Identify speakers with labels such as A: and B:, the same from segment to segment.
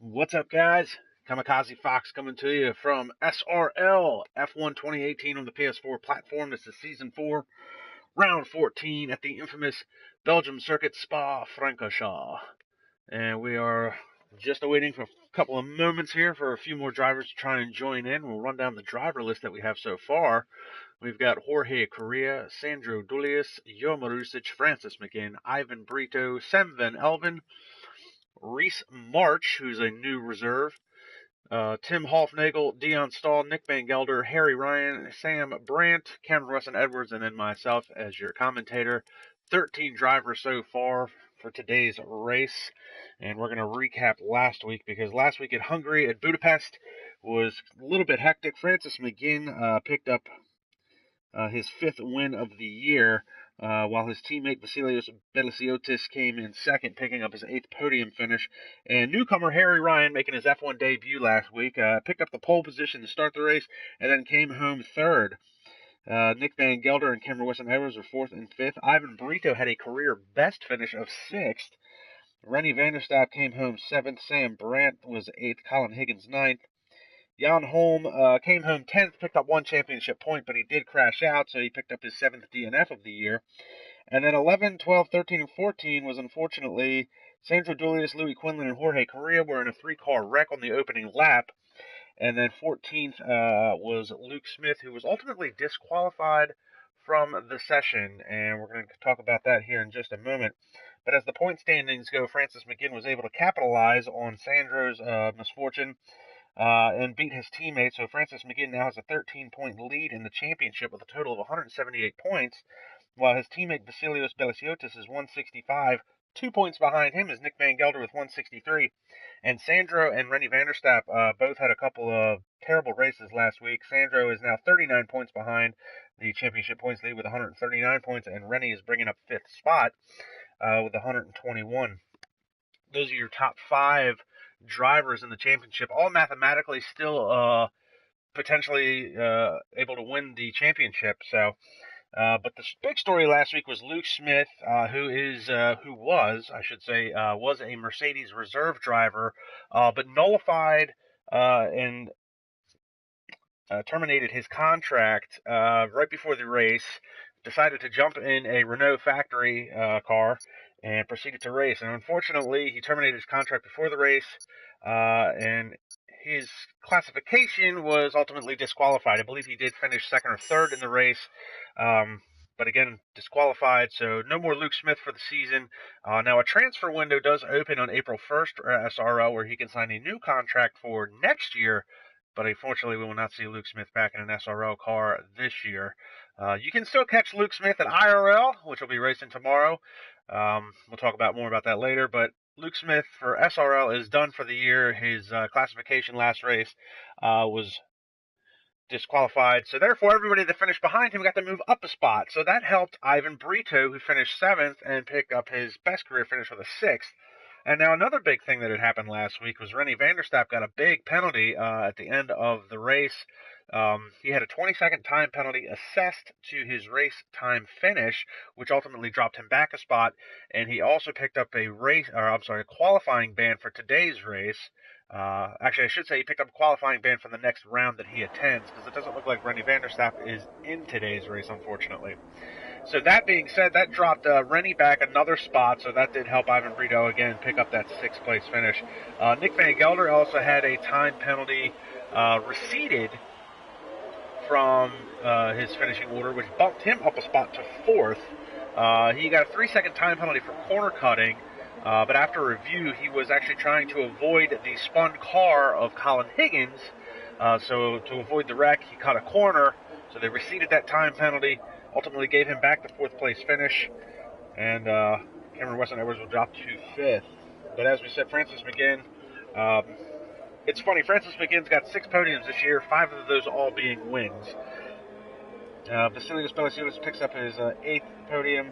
A: What's up, guys? Kamikaze Fox coming to you from SRL F1 2018 on the PS4 platform. This is Season 4, Round 14 at the infamous Belgium circuit Spa-Francorchamps. And we are just awaiting for a couple of moments here for a few more drivers to try and join in. We'll run down the driver list that we have so far. We've got Jorge Correa, Sandro Dulius, Jo Marusic, Francis McGinn, Ivan Brito, Sam Van Elven, Reese March, who's a new reserve, Tim Hofnagel, Dion Stahl, Nick Van Gelder, Harry Ryan, Sam Brandt, Cameron Weston Edwards, and then myself as your commentator. 13 drivers so far for today's race. And we're going to recap last week because last week at Hungary at Budapest was a little bit hectic. Francis McGinn picked up his fifth win of the year, while his teammate Vasilios Belisiotis came in second, picking up his eighth podium finish. And newcomer Harry Ryan, making his F1 debut last week, picked up the pole position to start the race and then came home third. Nick Van Gelder and Cameron Weston Edwards were fourth and fifth. Ivan Brito had a career best finish of sixth. Rennie Vanderstapp came home seventh. Sam Brandt was eighth. Colin Higgins ninth. Jan Holm came home 10th, picked up one championship point, but he did crash out, so he picked up his 7th DNF of the year. And then 11, 12, 13, and 14 was unfortunately Sandro Dulius, Louis Quinlan, and Jorge Correa were in a three-car wreck on the opening lap. And then 14th was Luke Smith, who was ultimately disqualified from the session, and we're going to talk about that here in just a moment. But as the point standings go, Francis McGinn was able to capitalize on Sandro's misfortune and beat his teammate. So Francis McGinn now has a 13-point lead in the championship with a total of 178 points, while his teammate Vasilios Belisiotis is 165. 2 points behind him is Nick Van Gelder with 163. And Sandro and Rennie Vanderstapp both had a couple of terrible races last week. Sandro is now 39 points behind the championship points lead with 139 points, and Rennie is bringing up fifth spot with 121. Those are your top five drivers in the championship, all mathematically still potentially able to win the championship. So, but the big story last week was Luke Smith, who was a Mercedes reserve driver, but nullified and terminated his contract right before the race. Decided to jump in a Renault factory car and proceeded to race. And unfortunately, he terminated his contract before the race, and his classification was ultimately disqualified. I believe he did finish second or third in the race, but again, disqualified. So no more Luke Smith for the season. Now, a transfer window does open on April 1st for SRL, where he can sign a new contract for next year. But unfortunately, we will not see Luke Smith back in an SRL car this year. You can still catch Luke Smith at IRL, which will be racing tomorrow. We'll talk about more about that later. But Luke Smith for SRL is done for the year. His classification last race was disqualified. So therefore, everybody that finished behind him got to move up a spot. So that helped Ivan Brito, who finished seventh, and pick up his best career finish with a sixth. And now another big thing that had happened last week was Rennie Vanderstapp got a big penalty at the end of the race. He had a 20-second time penalty assessed to his race time finish, which ultimately dropped him back a spot. And he also picked up a qualifying ban for today's race. Actually, I should say he picked up a qualifying ban for the next round that he attends, because it doesn't look like Rennie Vanderstapp is in today's race, unfortunately. So that being said, that dropped Rennie back another spot, so that did help Ivan Brito again pick up that sixth place finish. Nick Van Gelder also had a time penalty receded from his finishing order, which bumped him up a spot to fourth. He got a 3-second time penalty for corner cutting, but after review, he was actually trying to avoid the spun car of Colin Higgins. So to avoid the wreck, he cut a corner, so they receded that time penalty. Ultimately gave him back the fourth place finish, and Cameron Weston Edwards will drop to fifth. But as we said, Francis McGinn, it's funny, Francis McGinn's got 6 podiums this year, 5 of those all being wins. Vasilios Belisiotis picks up his 8th podium.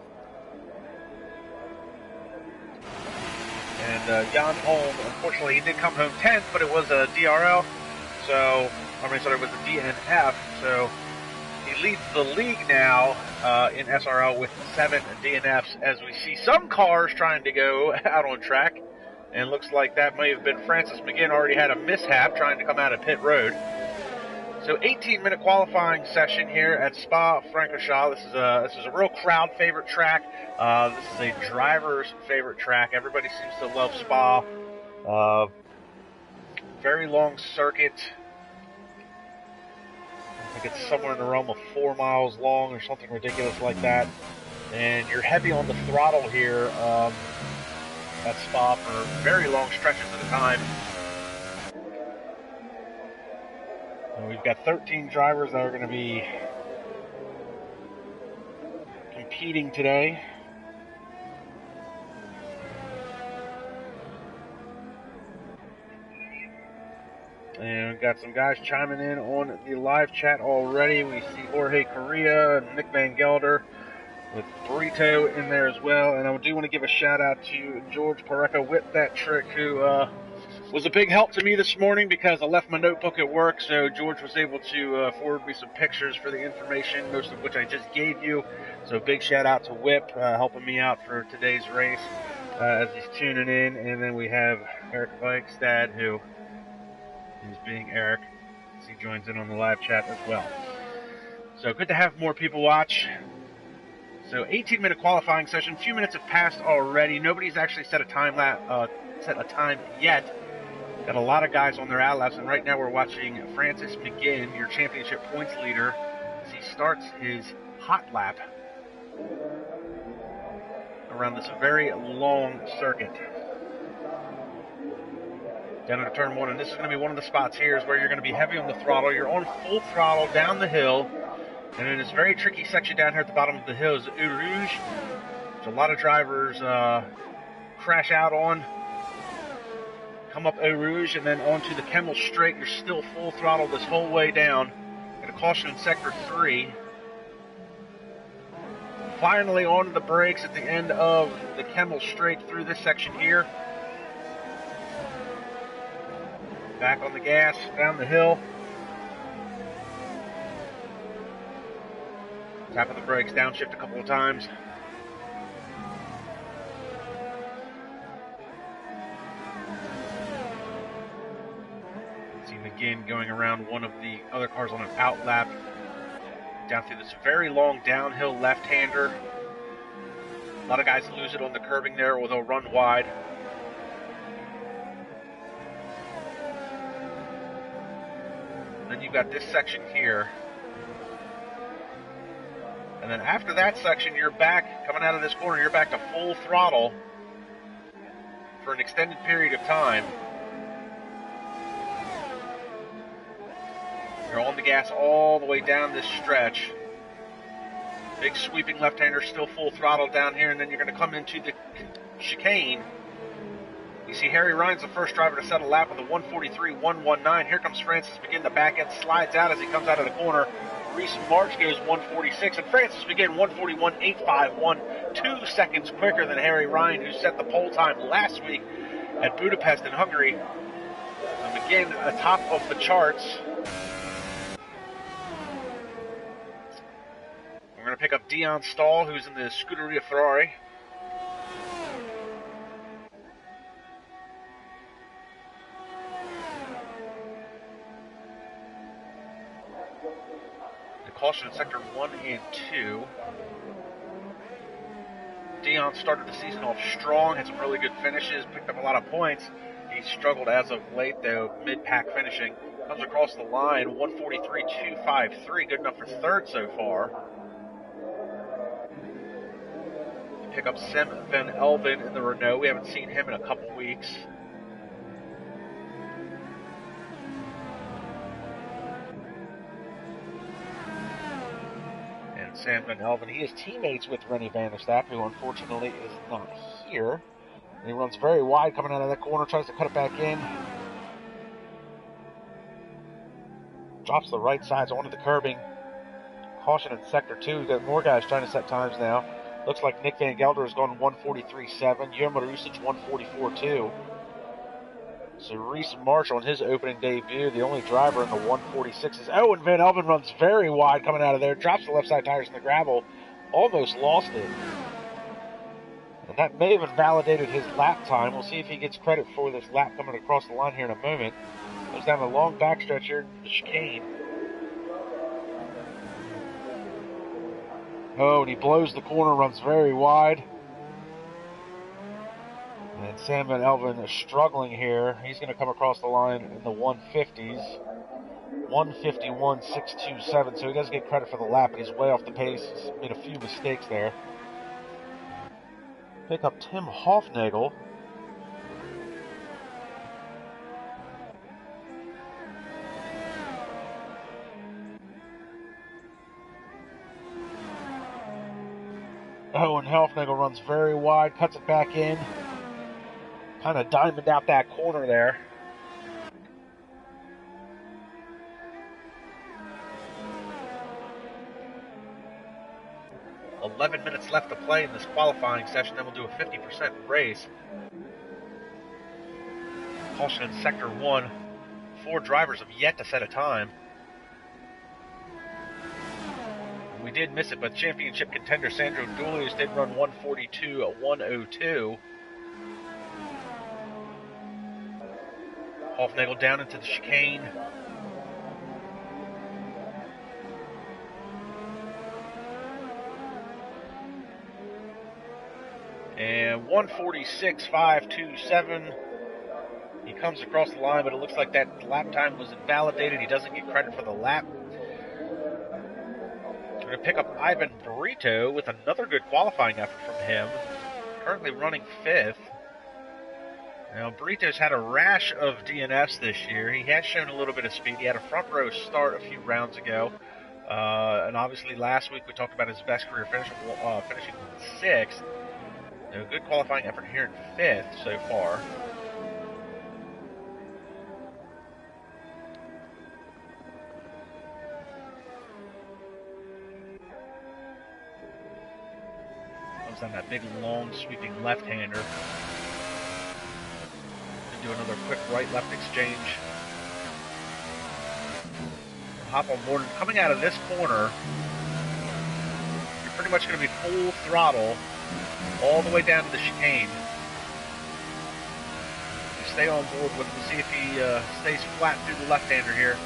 A: And Jan Holm, unfortunately, he did come home 10th, but it was a DRL, it was a DNF, so he leads the league now in SRL with 7 DNFs, as we see some cars trying to go out on track. And looks like that may have been Francis McGinn, already had a mishap trying to come out of pit road. So 18-minute qualifying session here at Spa-Francorchamps. This is a real crowd favorite track. This is a driver's favorite track. Everybody seems to love Spa. Very long circuit. I think it's somewhere in the realm of 4 miles long or something ridiculous like that. And you're heavy on the throttle here at Spa for very long stretches at a time. And we've got 13 drivers that are going to be competing today. And we've got some guys chiming in on the live chat already. We see Jorge Correa and Nick Van Gelder with Burrito in there as well. And I do want to give a shout out to George Pareca with that trick, who was a big help to me this morning because I left my notebook at work. So George was able to forward me some pictures for the information, most of which I just gave you. So big shout out to Whip helping me out for today's race as he's tuning in. And then we have Eric Vikestad, who is being Eric, as he joins in on the live chat as well. So good to have more people watch. So 18-minute qualifying session. A few minutes have passed already. Nobody's actually set a time yet. Got a lot of guys on their out laps, and right now we're watching Francis McGinn, your championship points leader, as he starts his hot lap around this very long circuit. Down into turn 1, and this is going to be one of the spots here is where you're going to be heavy on the throttle. You're on full throttle down the hill, and in this very tricky section down here at the bottom of the hill is Eau Rouge, which a lot of drivers crash out on. Come up Eau Rouge and then onto the Kemmel Straight. You're still full throttle this whole way down. Got a caution in sector 3. Finally onto the brakes at the end of the Kemmel Straight through this section here. Back on the gas, down the hill. Tap of the brakes, downshift a couple of times. See McGinn going around one of the other cars on an out lap. Down through this very long downhill left-hander. A lot of guys lose it on the curbing there, or they'll run wide. Then you've got this section here. And then after that section, you're back, coming out of this corner, you're back to full throttle for an extended period of time. You're on the gas all the way down this stretch. Big sweeping left-hander, still full throttle down here, and then you're going to come into the chicane. You see Harry Ryan's the first driver to set a lap with a 1:43.119. Here comes Francis McGinn. The back end slides out as he comes out of the corner. Reese March goes 1:46, and Francis McGinn 1:41.851, 2 seconds quicker than Harry Ryan, who set the pole time last week at Budapest in Hungary. So McGinn atop of the charts. We're going to pick up Dion Stahl, who's in the Scuderia Ferrari. Caution in sector 1 and 2. Dion started the season off strong, had some really good finishes, picked up a lot of points. He struggled as of late, though, mid-pack finishing. Comes across the line, 1:43.253, good enough for third so far. Pick up Sam Van Elven in the Renault. We haven't seen him in a couple weeks. Sam Van Elven. He is teammates with Rennie Van der Stapp, who unfortunately is not here. And he runs very wide coming out of that corner, tries to cut it back in. Drops the right sides onto the curbing. Caution in sector 2. We've got more guys trying to set times now. Looks like Nick Van Gelder has gone 1:43.7. Jurma Rusic 1:44.2. So Reese March on his opening debut, the only driver in the 1:46s. Oh, and Van Elven runs very wide coming out of there. Drops the left side tires in the gravel. Almost lost it. And that may have invalidated his lap time. We'll see if he gets credit for this lap coming across the line here in a moment. Goes down a long backstretch here in the chicane. Oh, and he blows the corner, runs very wide. And Sam Van Elven is struggling here. He's going to come across the line in the 150s. 151.627, so he doesn't get credit for the lap, but he's way off the pace. He's made a few mistakes there. Pick up Tim Hofnagel. Oh, and Hofnagel runs very wide, cuts it back in. Kind of diamond out that corner there. "11 minutes left to play in this qualifying session, then we'll do a 50% race." Caution in Sector 1. 4 drivers have yet to set a time. We did miss it, but championship contender Sandro Dulius did run 142.102. Hofnagel down into the chicane. And 146.527. He comes across the line, but it looks like that lap time was invalidated. He doesn't get credit for the lap. We're going to pick up Ivan Burrito with another good qualifying effort from him. Currently running 5th. Now, Burrito's had a rash of DNFs this year. He has shown a little bit of speed. He had a front row start a few rounds ago. And obviously last week we talked about his best career finish, finishing 6th. A good qualifying effort here in 5th so far. Comes down that big, long, sweeping left-hander. Do another quick right-left exchange. Hop on board. And coming out of this corner, you're pretty much going to be full throttle all the way down to the chicane. You stay on board with him. We'll see if he stays flat through the left-hander here.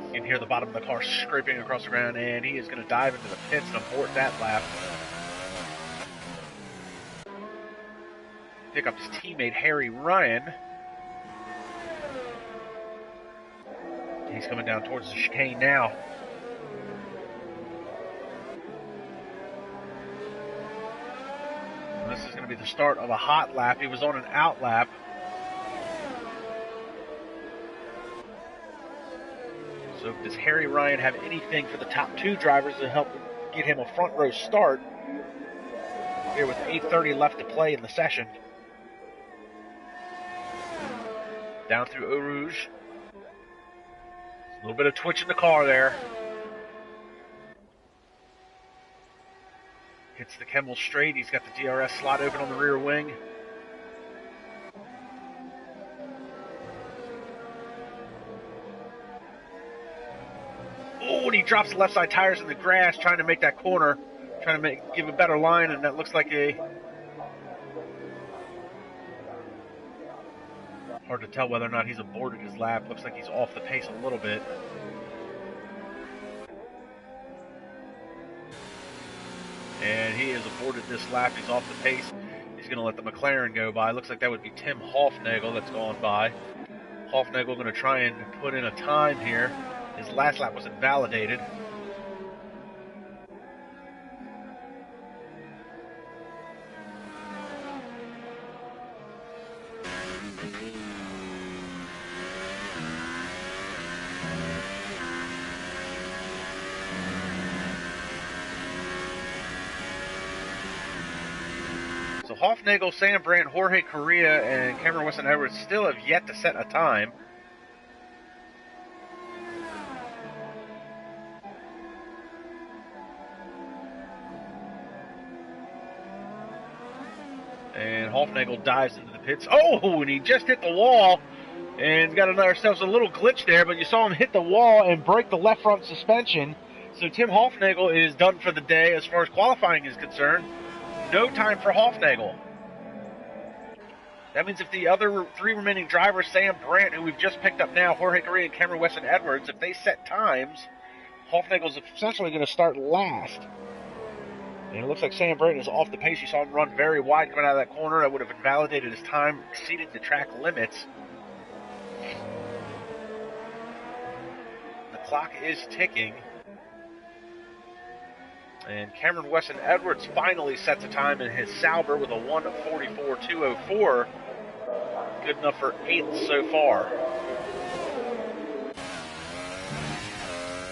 A: You can hear the bottom of the car scraping across the ground, and he is going to dive into the pits and abort that lap. Pick up his teammate Harry Ryan. He's coming down towards the chicane now. And this is going to be the start of a hot lap. He was on an out lap. So does Harry Ryan have anything for the top 2 drivers to help get him a front row start here with 8:30 left to play in the session? Down through Eau Rouge. A little bit of twitch in the car there. Hits the Kemmel straight. He's got the DRS slot open on the rear wing. Oh, and he drops the left side tires in the grass, trying to make that corner, trying to give a better line, and that looks like a... Hard to tell whether or not he's aborted his lap. Looks like he's off the pace a little bit. And he has aborted this lap. He's off the pace. He's going to let the McLaren go by. Looks like that would be Tim Hofnagel that's gone by. Hofnagel going to try and put in a time here. His last lap was invalidated. So Hofnagel, Sam Brandt, Jorge Correa, and Cameron Weston-Edwards still have yet to set a time. And Hofnagel dives into the pits. Oh, and he just hit the wall. And got ourselves a little glitch there, but you saw him hit the wall and break the left front suspension. So Tim Hofnagel is done for the day as far as qualifying is concerned. No time for Hofnagel. That means if the other three remaining drivers, Sam Brandt, who we've just picked up now, Jorge Correa and Cameron Weston Edwards, if they set times, Hofnagel's essentially going to start last. And it looks like Sam Brandt is off the pace. You saw him run very wide coming out of that corner. That would have invalidated his time, exceeded the track limits. The clock is ticking. And Cameron Weston Edwards finally sets a time in his Sauber with a 1:44.204. Good enough for 8th so far.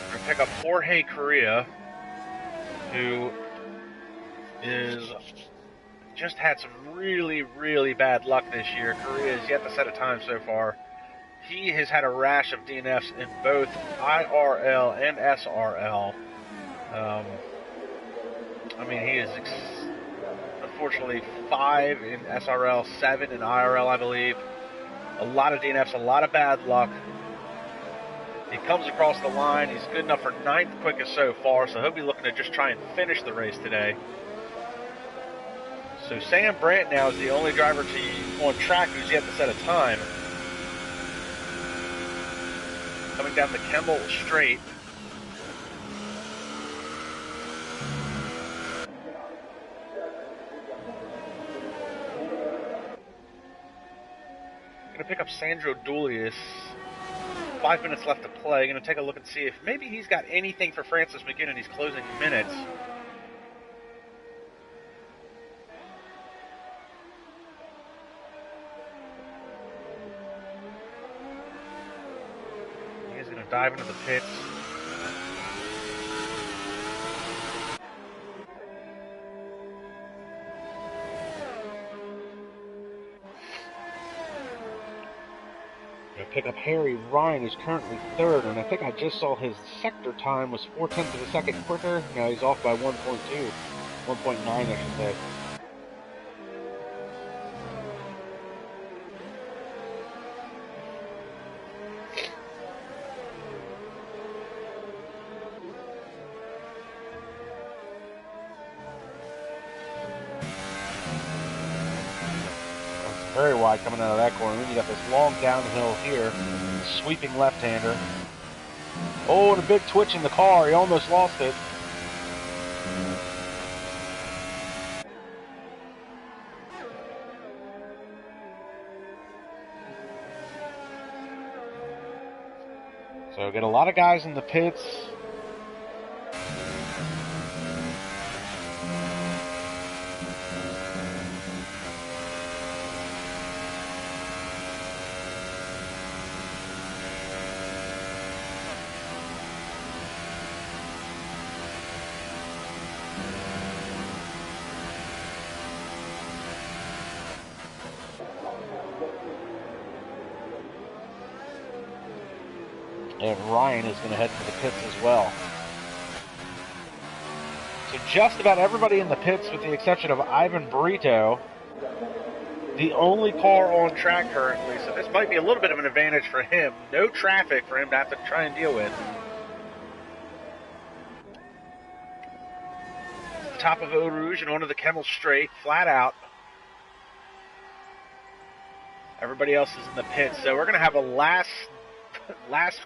A: We're going to pick up Jorge Correa, who is just had some really, really bad luck this year. Correa has yet to set a time so far. He has had a rash of DNFs in both IRL and SRL. I mean, he is unfortunately 5 in SRL, 7 in IRL, I believe. A lot of DNFs, a lot of bad luck. He comes across the line. He's good enough for 9th quickest so far, so he'll be looking to just try and finish the race today. So Sam Brandt now is the only driver on track who's yet to set a time. Coming down the Kemmel Straight. Going to pick up Sandro Dulius. 5 minutes left to play. Going to take a look and see if maybe he's got anything for Francis McGinn in these closing minutes. He's going to dive into the pits. Pick up Harry Ryan, who's currently 3rd, and I think I just saw his sector time was 0.4 of a second quicker. Now he's off by 1.2, 1.9 I should say. Very wide coming out of that corner. Then you got this long downhill here. Sweeping left-hander. Oh, and a big twitch in the car. He almost lost it. So get a lot of guys in the pits. And Ryan is going to head for the pits as well. So just about everybody in the pits, with the exception of Ivan Brito, the only car on track currently. So this might be a little bit of an advantage for him. No traffic for him to have to try and deal with. Top of Eau Rouge and onto the Kemmel Straight, flat out. Everybody else is in the pits. So we're going to have a last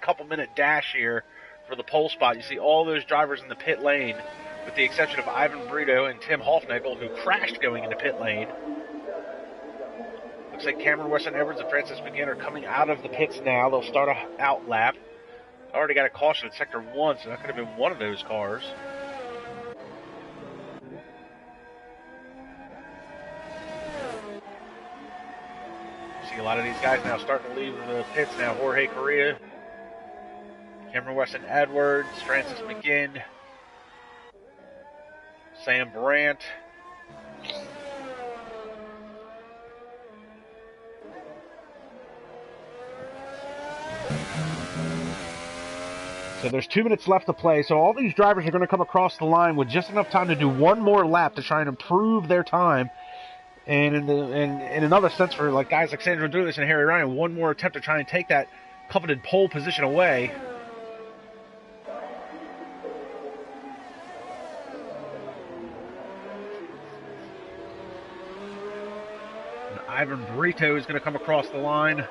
A: couple minute dash here for the pole spot. You see all those drivers in the pit lane, with the exception of Ivan Brito and Tim Hofnagel, who crashed going into pit lane. Looks like Cameron Weston Edwards and Francis McGinn are coming out of the pits now. They'll start a out lap. Already got a caution at sector 1, so that could have been one of those cars. See a lot of these guys now starting to leave the pits now. Jorge Correa, Cameron Weston Edwards, Francis McGinn, Sam Brandt. So there's 2 minutes left to play. So all these drivers are going to come across the line with just enough time to do one more lap to try and improve their time And in another sense, for like guys like Sandro Dulis and Harry Ryan, one more attempt to try and take that coveted pole position away. And Ivan Brito is going to come across the line.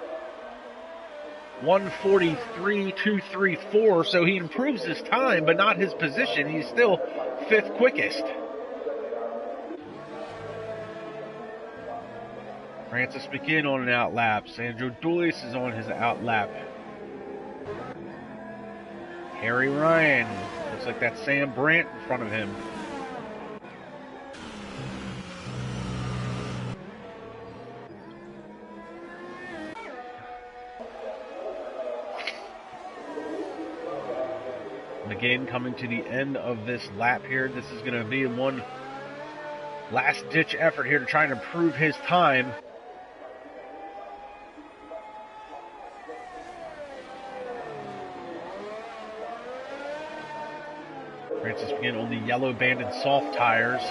A: 1:43.234, so he improves his time, but not his position. He's still 5th quickest. Francis McGinn on an out lap. Sandro Dulis is on his out lap. Harry Ryan, looks like that's Sam Brandt in front of him. McGinn coming to the end of this lap here. This is going to be one last-ditch effort here to try and improve his time. Francis McGinn on the yellow banded soft tires.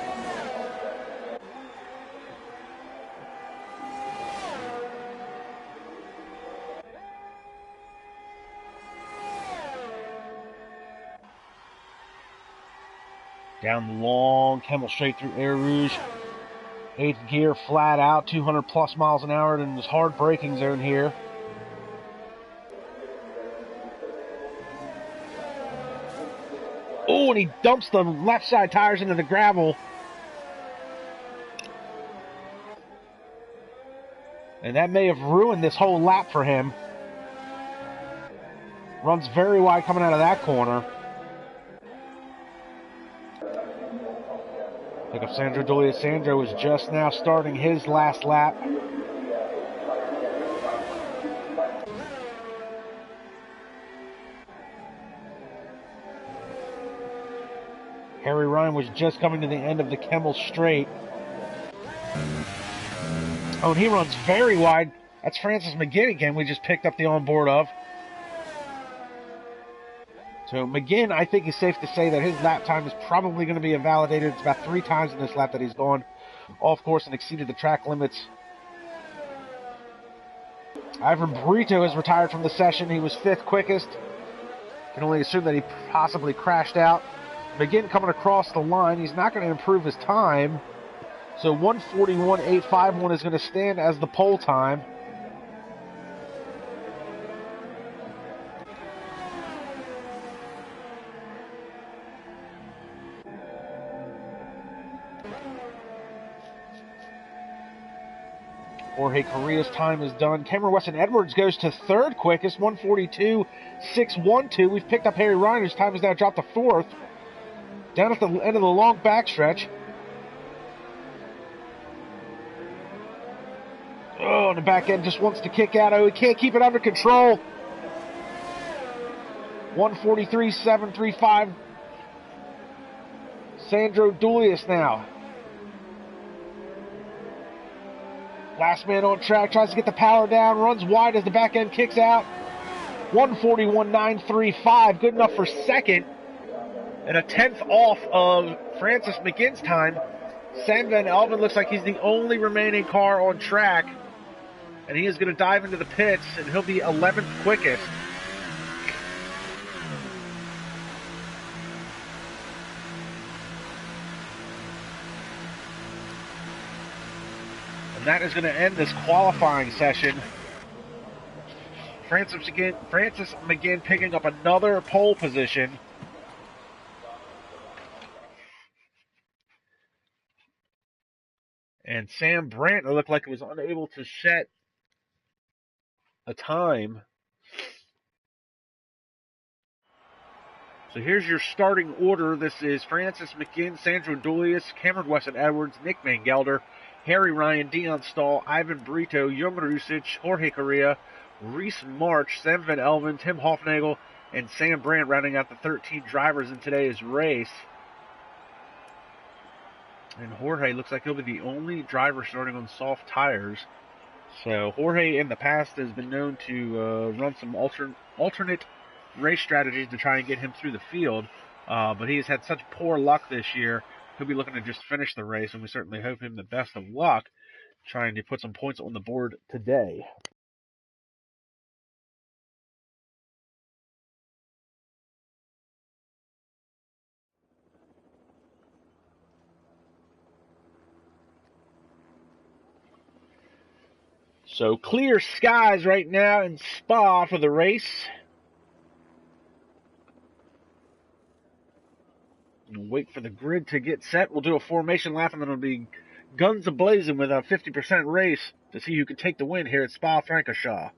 A: Down the long Camel straight through Air Rouge. 8th gear flat out, 200 plus miles an hour in this hard braking zone here. Oh, and he dumps the left side tires into the gravel. And that may have ruined this whole lap for him. Runs very wide coming out of that corner. Pick up Sandro Dulis. Sandro is just now starting his last lap. Harry Ryan was just coming to the end of the Kemmel Straight. Oh, and he runs very wide. That's Francis McGinn again we just picked up the onboard of. So McGinn, I think it's safe to say that his lap time is probably going to be invalidated. It's about 3 times in this lap that he's gone off course and exceeded the track limits. Ivan Brito has retired from the session. He was 5th quickest. Can only assume that he possibly crashed out. McGinn coming across the line. He's not going to improve his time. So 1:41.851 is going to stand as the pole time. Jorge Correa's time is done. Cameron Weston Edwards goes to 3rd quickest, 1:42.612. We've picked up Harry Ryan, whose time has now dropped to 4th. Down at the end of the long backstretch. Oh, and the back end just wants to kick out. Oh, he can't keep it under control. 1:43.735. Sandro Dulis now. Last man on track, tries to get the power down, runs wide as the back end kicks out. 1:41.935, good enough for 2nd. And a 10th off of Francis McGinn's time. Sam Van Elven looks like he's the only remaining car on track. And he is going to dive into the pits, and he'll be 11th quickest. And that is going to end this qualifying session. Francis McGinn picking up another pole position. And Sam Brandt looked like he was unable to set a time. So here's your starting order. This is Francis McGinn, Sandro Dulis, Cameron Weston Edwards, Nick Mangelder, Harry Ryan, Dion Stahl, Ivan Brito, Jung Rusic, Jorge Correa, Reese March, Sam Van Elven, Tim Hofnagel, and Sam Brandt rounding out the 13 drivers in today's race. And Jorge looks like he'll be the only driver starting on soft tires. So Jorge in the past has been known to run some alternate race strategies to try and get him through the field. But he has had such poor luck this year. He'll be looking to just finish the race, and we certainly hope him the best of luck. trying to put some points on the board today. So clear skies right now in Spa for the race. We'll wait for the grid to get set. We'll do a formation lap, and then it'll be guns a-blazing with a 50% race to see who can take the win here at Spa-Francorchamps.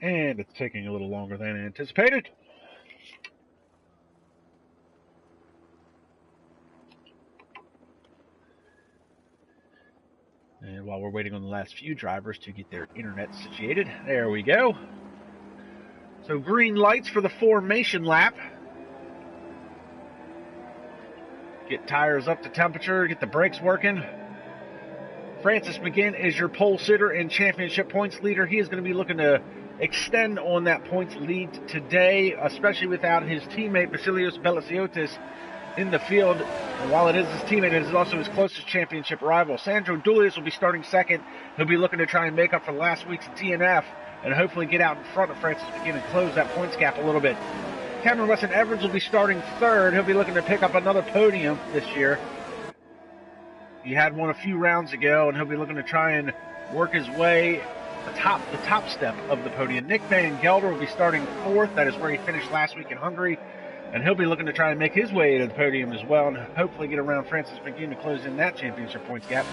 A: And it's taking a little longer than anticipated. And while we're waiting on the last few drivers to get their internet situated, there we go. So green lights for the formation lap. Get tires up to temperature, get the brakes working. Francis McGinn is your pole sitter and championship points leader. He is going to be looking to extend on that points lead today, especially without his teammate Vasilios Belasiotis in the field. And while it is his teammate, it is also his closest championship rival. Sandro Dulius will be starting second. He'll be looking to try and make up for last week's DNF and hopefully get out in front of Francis McGinn and close that points gap a little bit. Cameron Weston Evans will be starting third. He'll be looking to pick up another podium this year. He had one a few rounds ago, and he'll be looking to try and work his way the top step of the podium. Nick Van Gelder will be starting fourth. That is where he finished last week in Hungary, and he'll be looking to try and make his way to the podium as well, and hopefully get around Francis McGinn to close in that championship points gap.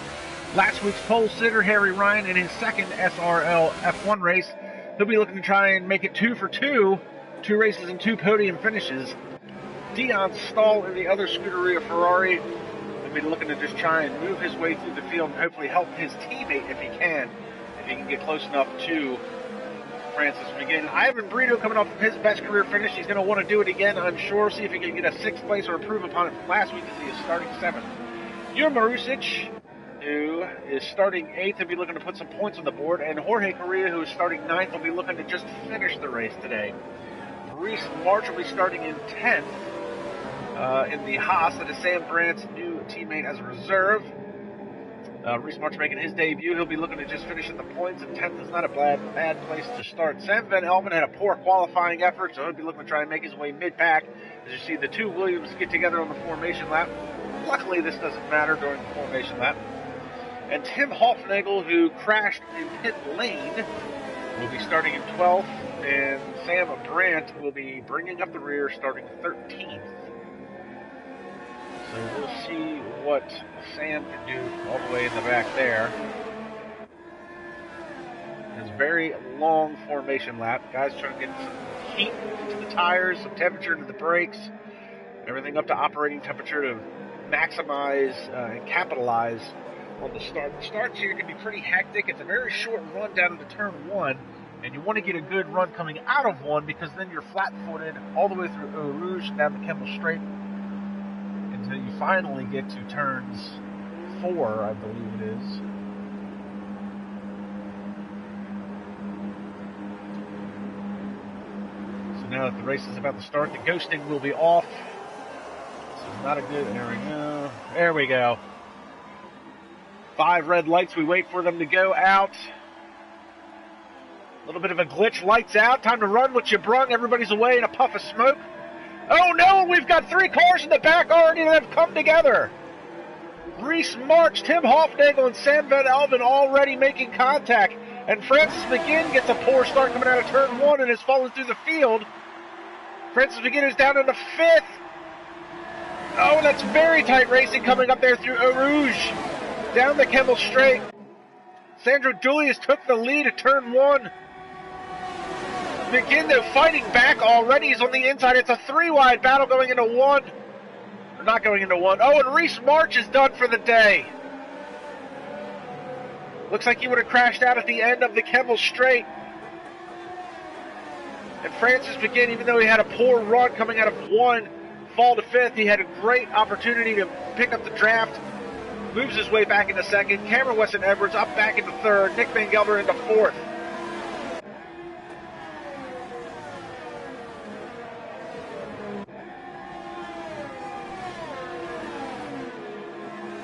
A: Last week's pole sitter, Harry Ryan, in his second SRL F1 race, he'll be looking to try and make it 2 for 2, 2 races and 2 podium finishes. Dion Stahl in the other Scuderia Ferrari will be looking to just try and move his way through the field and hopefully help his teammate if he can get close enough to Francis McGinn. Ivan Brito coming off of his best career finish. He's going to want to do it again, I'm sure. See if he can get a 6th place or improve upon it from last week as he is starting 7th. Jure Marusic, who is starting 8th, will be looking to put some points on the board. And Jorge Correa, who is starting 9th, will be looking to just finish the race today. Reese March will be starting in 10th in the Haas. That is Sam Brandt's new teammate as a reserve. Reese March making his debut. He'll be looking to just finish in the points, and 10th is not a bad place to start. Sam Van Elven had a poor qualifying effort, so he'll be looking to try and make his way mid-pack. As you see, the two Williams get together on the formation lap. Luckily, this doesn't matter during the formation lap. And Tim Hoffnagel, who crashed in pit lane, will be starting in 12th, and Sam Brandt will be bringing up the rear, starting 13th. So we'll see what Sam can do all the way in the back there. It's a very long formation lap. Guys trying to get some heat into the tires, some temperature into the brakes, everything up to operating temperature to maximize and capitalize on the start. The starts here can be pretty hectic. It's a very short run down into turn 1, and you want to get a good run coming out of 1 because then you're flat-footed all the way through Eau Rouge down the Kemmel Straight until you finally get to turns 4, I believe it is. So now that the race is about to start, the ghosting will be off. This is not a good, there we go. There we go. 5 red lights, we wait for them to go out. A little bit of a glitch, lights out, time to run what you brung, everybody's away in a puff of smoke. Oh no, we've got 3 cars in the back already that have come together. Reese March, Tim Hoffnagel, and Sam Van Elven already making contact. And Francis McGinn gets a poor start coming out of turn 1 and is falling through the field. Francis McGinn is down into 5th. Oh, that's very tight racing coming up there through Eau Rouge. Down the Kemmel Straight. Sandro Dulius took the lead at turn 1. McGinn, though, fighting back already. He's on the inside. It's a 3-wide battle going into 1. Or not going into 1. Oh, and Reese March is done for the day. Looks like he would have crashed out at the end of the Kemmel Straight. And Francis McGinn, even though he had a poor run coming out of 1, fall to 5th, he had a great opportunity to pick up the draft moves his way back into second. Cameron Weston Edwards up back into third. Nick Van Gelder into fourth.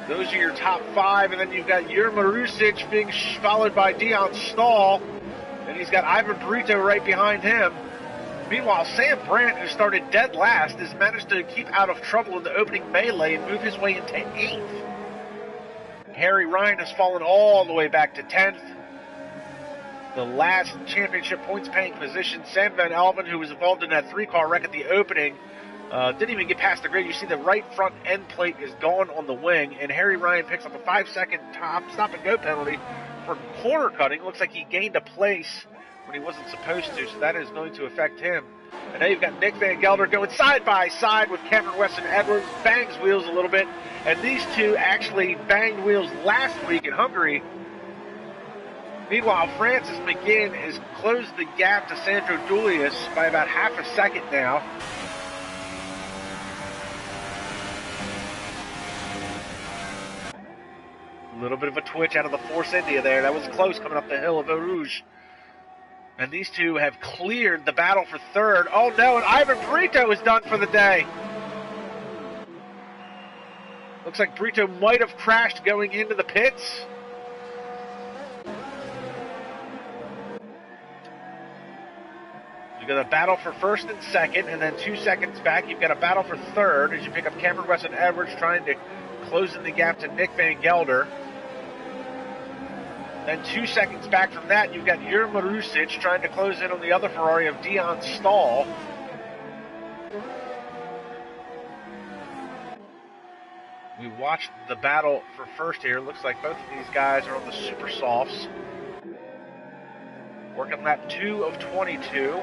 A: Those are your top five, and then you've got Jurgen Marusic being followed by Dion Stahl, and he's got Ivan Brito right behind him. Meanwhile, Sam Brandt, who started dead last, has managed to keep out of trouble in the opening melee and move his way into 8th. Harry Ryan has fallen all the way back to 10th. The last championship points-paying position, Sam Van Alven, who was involved in that 3-car wreck at the opening, didn't even get past the grid. You see the right front end plate is gone on the wing, and Harry Ryan picks up a 5-second stop-and-go penalty for corner cutting. Looks like he gained a place when he wasn't supposed to, so that is going to affect him. And now you've got Nick Van Gelder going side by side with Cameron Weston Edwards, bangs wheels a little bit, and these two actually banged wheels last week in Hungary. Meanwhile, Francis McGinn has closed the gap to Sandro Dulius by about half a second now. A little bit of a twitch out of the Force India there. That was close coming up the hill of Eau Rouge. And these two have cleared the battle for third. Oh no, and Ivan Brito is done for the day. Looks like Brito might have crashed going into the pits. You've got a battle for first and second, and then 2 seconds back, you've got a battle for third as you pick up Cameron Weston Edwards trying to close in the gap to Nick Van Gelder. Then 2 seconds back from that, you've got Jurgen Marusic trying to close in on the other Ferrari of Dion Stahl. We watched the battle for first here. Looks like both of these guys are on the super softs. Working lap 2 of 22.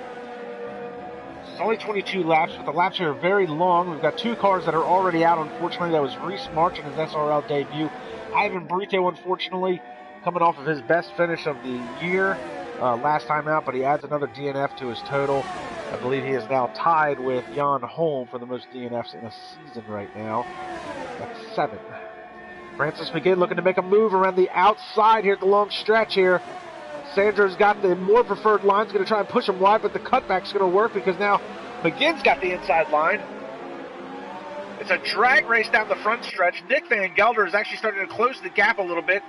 A: It's only 22 laps, but the laps here are very long. We've got 2 cars that are already out, unfortunately. That was Reese March in his SRL debut. Ivan Brito, unfortunately, coming off of his best finish of the year last time out, but he adds another DNF to his total. I believe he is now tied with Jan Holm for the most DNFs in a season right now. That's 7. Francis McGinn looking to make a move around the outside here at the long stretch here. Sandro's got the more preferred line. He's going to try and push him wide, but the cutback's going to work because now McGinn's got the inside line. It's a drag race down the front stretch. Nick Van Gelder is actually starting to close the gap a little bit.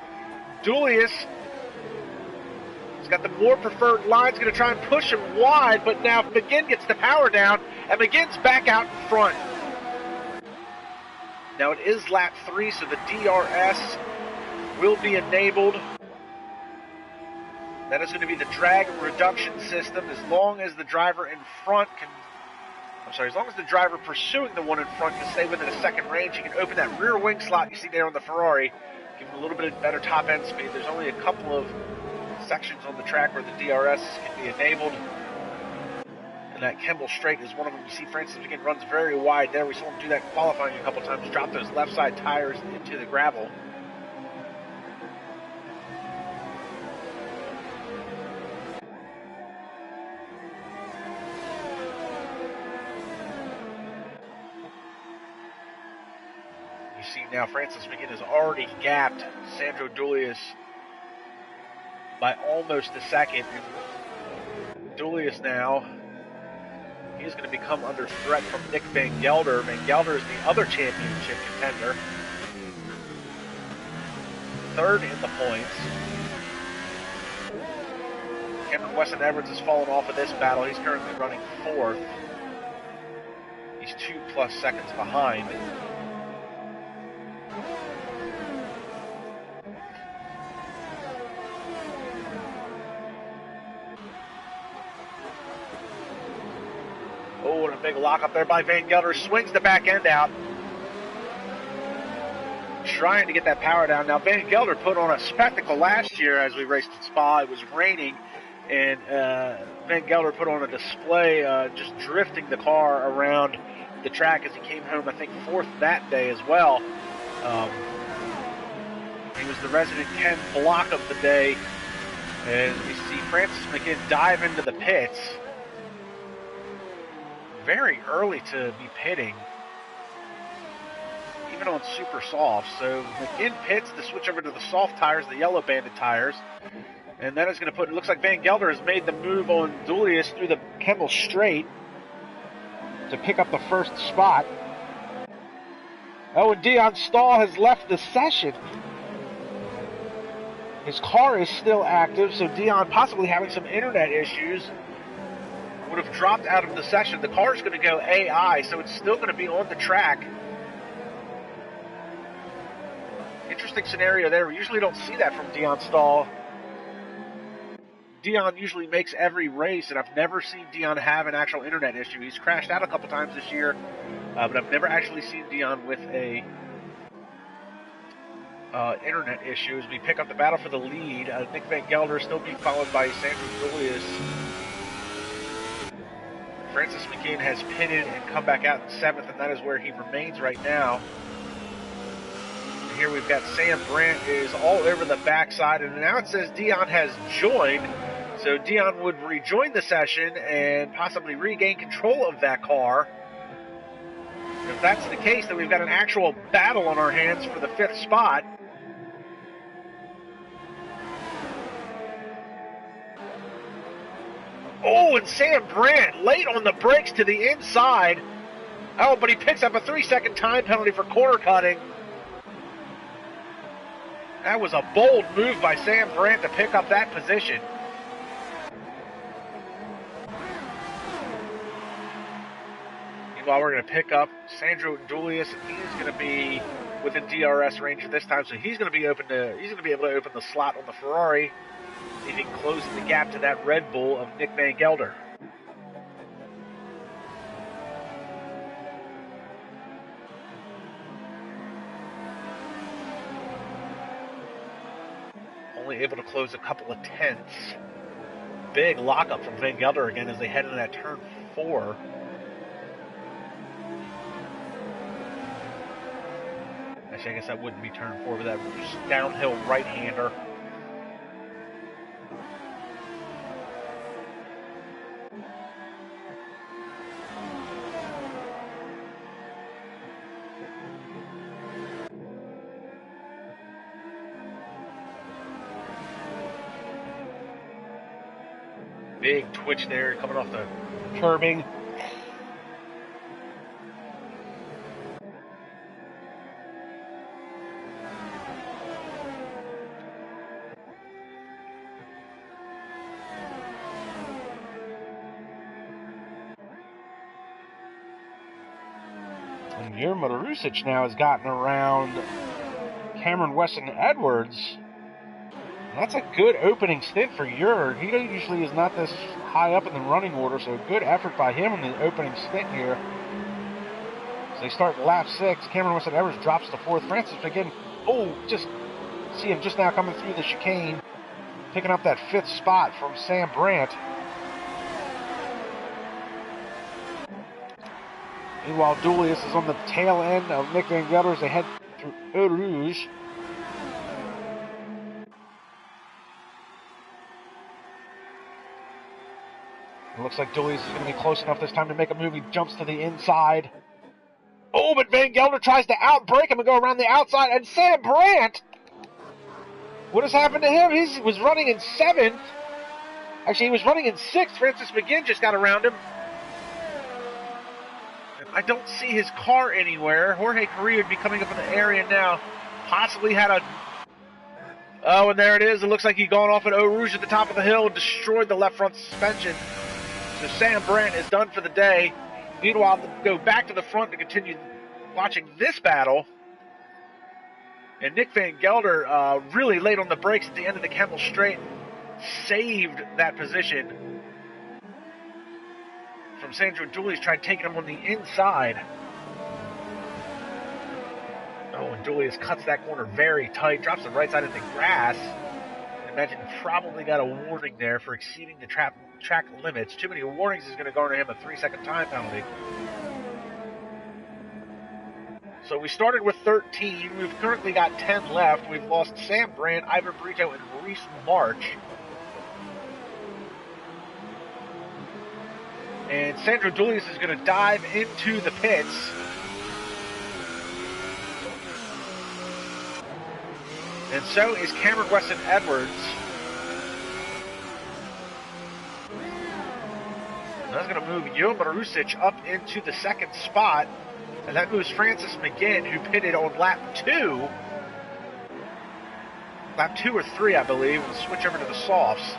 A: Dulius has got the more preferred line. He's going to try and push him wide, but now McGinn gets the power down, and McGinn's back out in front. Now it is lap 3, so the DRS will be enabled. That is going to be the drag reduction system. As long as the driver in front as long as the driver pursuing the one in front can stay within a second range, you can open that rear wing slot you see there on the Ferrari, give him a little bit better top end speed. There's only a couple of sections on the track where the DRS can be enabled. And that Kemble Straight is one of them. You see Francis McGinn runs very wide there. We saw him do that qualifying a couple times, drop those left side tires into the gravel. You see now Francis McGinn has already gapped Sandro Dulius by almost a second. And Dulius now, he's going to become under threat from Nick Van Gelder. Van Gelder is the other championship contender. Third in the points. Cameron Weston Edwards has fallen off of this battle. He's currently running 4th. He's 2+ seconds behind. Oh, and a big lock up there by Van Gelder. Swings the back end out. Trying to get that power down. Now, Van Gelder put on a spectacle last year as we raced at Spa. It was raining, and Van Gelder put on a display just drifting the car around the track as he came home, I think, 4th that day as well. He was the resident Ken Block of the day. And you see Francis McGinn dive into the pits. Very early to be pitting. even on super soft. So McGinn pits to switch over to the soft tires, the yellow banded tires. And that is going to put, it looks like Van Gelder has made the move on Julius through the Kemmel Straight to pick up the first spot. Oh, and Dion Stahl has left the session. His car is still active, so Dion possibly having some internet issues would have dropped out of the session. The car is going to go AI, so it's still going to be on the track. Interesting scenario there. We usually don't see that from Dion Stahl. Dion usually makes every race, and I've never seen Dion have an actual internet issue. He's crashed out a couple times this year, but I've never actually seen Dion with a internet issue. As we pick up the battle for the lead, Nick Van Gelder still being followed by Sandro Julius. Francis McGinn has pitted and come back out in 7th, and that is where he remains right now. And here we've got Sam Brandt is all over the backside, and now it says Dion has joined. So Dion would rejoin the session and possibly regain control of that car. If that's the case, then we've got an actual battle on our hands for the 5th spot. Oh, and Sam Brandt late on the brakes to the inside. Oh, but he picks up a 3-second time penalty for corner cutting. That was a bold move by Sam Brandt to pick up that position. Meanwhile, we're going to pick up Sandro Julius, and he's going to be within DRS range this time, so he's going to be able to open the slot on the Ferrari, leaving closing the gap to that Red Bull of Nick Van Gelder. Only able to close a couple of tenths. Big lockup from Van Gelder again as they head into that turn 4. Actually, I guess that wouldn't be turn 4, but that was downhill right-hander. Big twitch there coming off the curbing. And Yerma Rusic now has gotten around Cameron Weston Edwards. That's a good opening stint for Ure. He usually is not this high up in the running order, so a good effort by him in the opening stint here. So they start lap 6. Cameron Weston Edwards drops to 4th. Francis McGinn, just see him just now coming through the chicane, picking up that 5th spot from Sam Brandt. Meanwhile, Julius is on the tail end of Nick Van Gelder as they head through Eau Rouge. It looks like Julius is going to be close enough this time to make a move. He jumps to the inside. Oh, but Van Gelder tries to outbrake him and go around the outside. And Sam Brandt, what has happened to him? He was running in 7th. Actually, he was running in 6th. Francis McGinn just got around him. I don't see his car anywhere. Jorge Correa would be coming up in the area now. Possibly had a... Oh, and there it is. It looks like he's gone off at Eau Rouge at the top of the hill and destroyed the left front suspension. So Sam Brandt is done for the day. Meanwhile, go back to the front to continue watching this battle. And Nick Van Gelder really late on the brakes at the end of the Kemmel Straight. Saved that position from Sandro Julius, tried taking him on the inside. Oh, and Julius cuts that corner very tight, drops the right side into grass. I imagine he probably got a warning there for exceeding the track limits. Too many warnings is going to garner him a 3-second time penalty. So we started with 13. We've currently got 10 left. We've lost Sam Brandt, Ivan Brito, and Maurice March. And Sandro Julius is going to dive into the pits. And so is Cameron Weston Edwards. And that's going to move Joe Marusic up into the second spot. And that moves Francis McGinn, who pitted on lap 2. Lap 2 or 3, I believe. We'll switch over to the softs.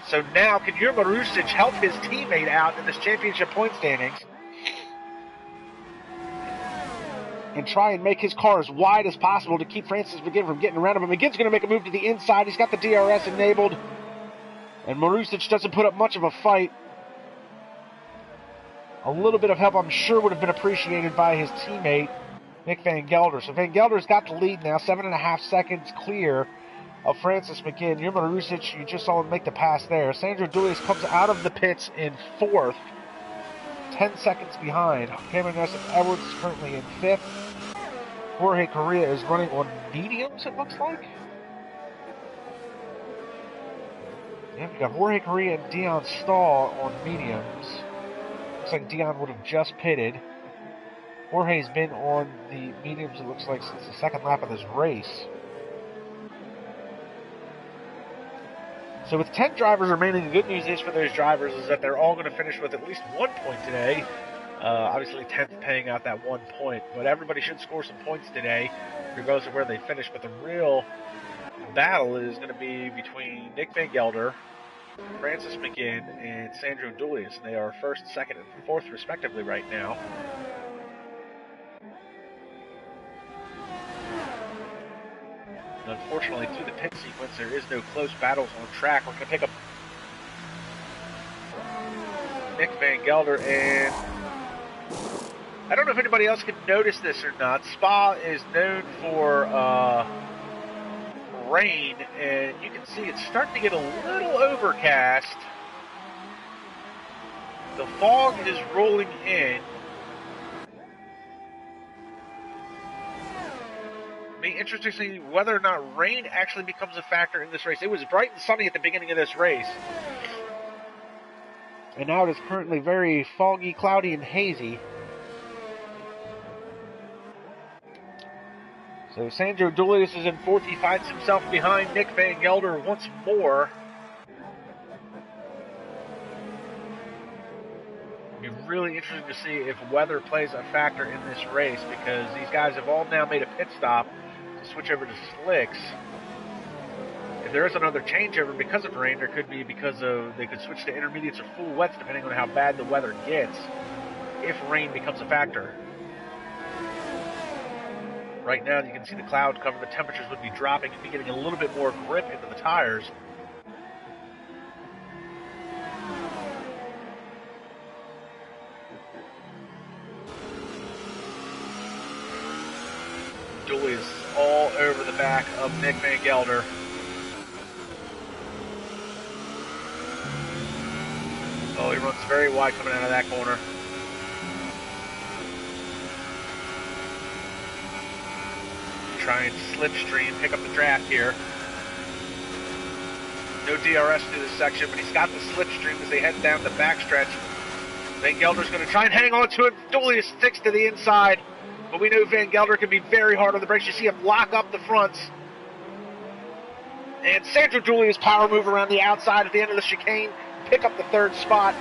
A: So now, can Joe Marusic help his teammate out in this championship point standings and try and make his car as wide as possible to keep Francis McGinn from getting around him? But McGinn's going to make a move to the inside. He's got the DRS enabled. And Marusic doesn't put up much of a fight. A little bit of help, I'm sure, would have been appreciated by his teammate, Nick Van Gelder. So Van Gelder's got the lead now, 7.5 seconds clear of Francis McGinn. Joe Marusic, you just saw him make the pass there. Sandro Dulius comes out of the pits in 4th, 10 seconds behind. Cameron Weston Edwards is currently in 5th. Jorge Correa is running on mediums, it looks like. Yeah, we got Jorge Correa and Dion Stahl on mediums. Looks like Dion would have just pitted. Jorge's been on the mediums, it looks like, since the second lap of this race. So with 10 drivers remaining, the good news is for those drivers is that they're all going to finish with at least 1 point today. Obviously 10th paying out that 1 point, but everybody should score some points today, regardless of where they finish. But the real battle is going to be between Nick Van Gelder, Francis McGinn, and Sandro Dulius. And they are 1st, 2nd, and 4th respectively right now. Unfortunately, through the pit sequence, there is no close battles on track. We're going to pick up Nick Van Gelder, and I don't know if anybody else can notice this or not. Spa is known for rain, and you can see it's starting to get a little overcast. The fog is rolling in. Be interesting to see whether or not rain actually becomes a factor in this race. It was bright and sunny at the beginning of this race, and now it is currently very foggy, cloudy, and hazy. So Sandro Dulius is in 4th. He finds himself behind Nick Van Gelder once more. It'll be really interesting to see if weather plays a factor in this race, because these guys have all now made a pit stop to switch over to slicks. If there is another changeover because of rain, there could be because of they could switch to intermediates or full wets depending on how bad the weather gets, if rain becomes a factor. Right now you can see the cloud cover, the temperatures would be dropping and be getting a little bit more grip into the tires. Dulius all over the back of Nick Van Gelder. Oh, he runs very wide coming out of that corner. Try and slipstream, pick up the draft here. No DRS through this section, but he's got the slipstream as they head down the backstretch. Van Gelder's going to try and hang on to it. Dulius sticks to the inside. But we know Van Gelder can be very hard on the brakes. You see him lock up the fronts. And Sandro Dulius power move around the outside at the end of the chicane, pick up the 3rd spot.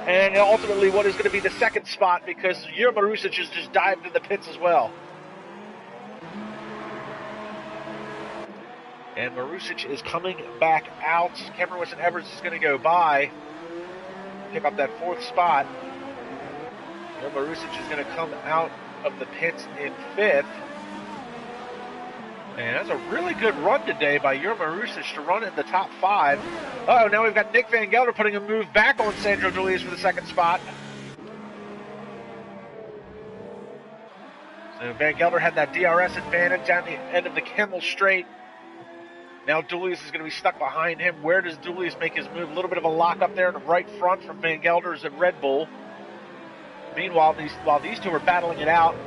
A: And ultimately what is going to be the 2nd spot, because Joe Marusic has just dived in the pits as well. And Marusic is coming back out. Cameron Weston Edwards is going to go by, pick up that 4th spot. Joe Marusic is going to come out of the pits in 5th. And that's a really good run today by Joe Marusic to run in the top 5. Uh-oh, now we've got Nick Van Gelder putting a move back on Sandro Dulius for the 2nd spot. So Van Gelder had that DRS advantage down the end of the Kimmel Straight. Now Dulius is going to be stuck behind him. Where does Dulius make his move? A little bit of a lock up there in the right front from Van Gelder's and Red Bull. Meanwhile, while these two are battling it out,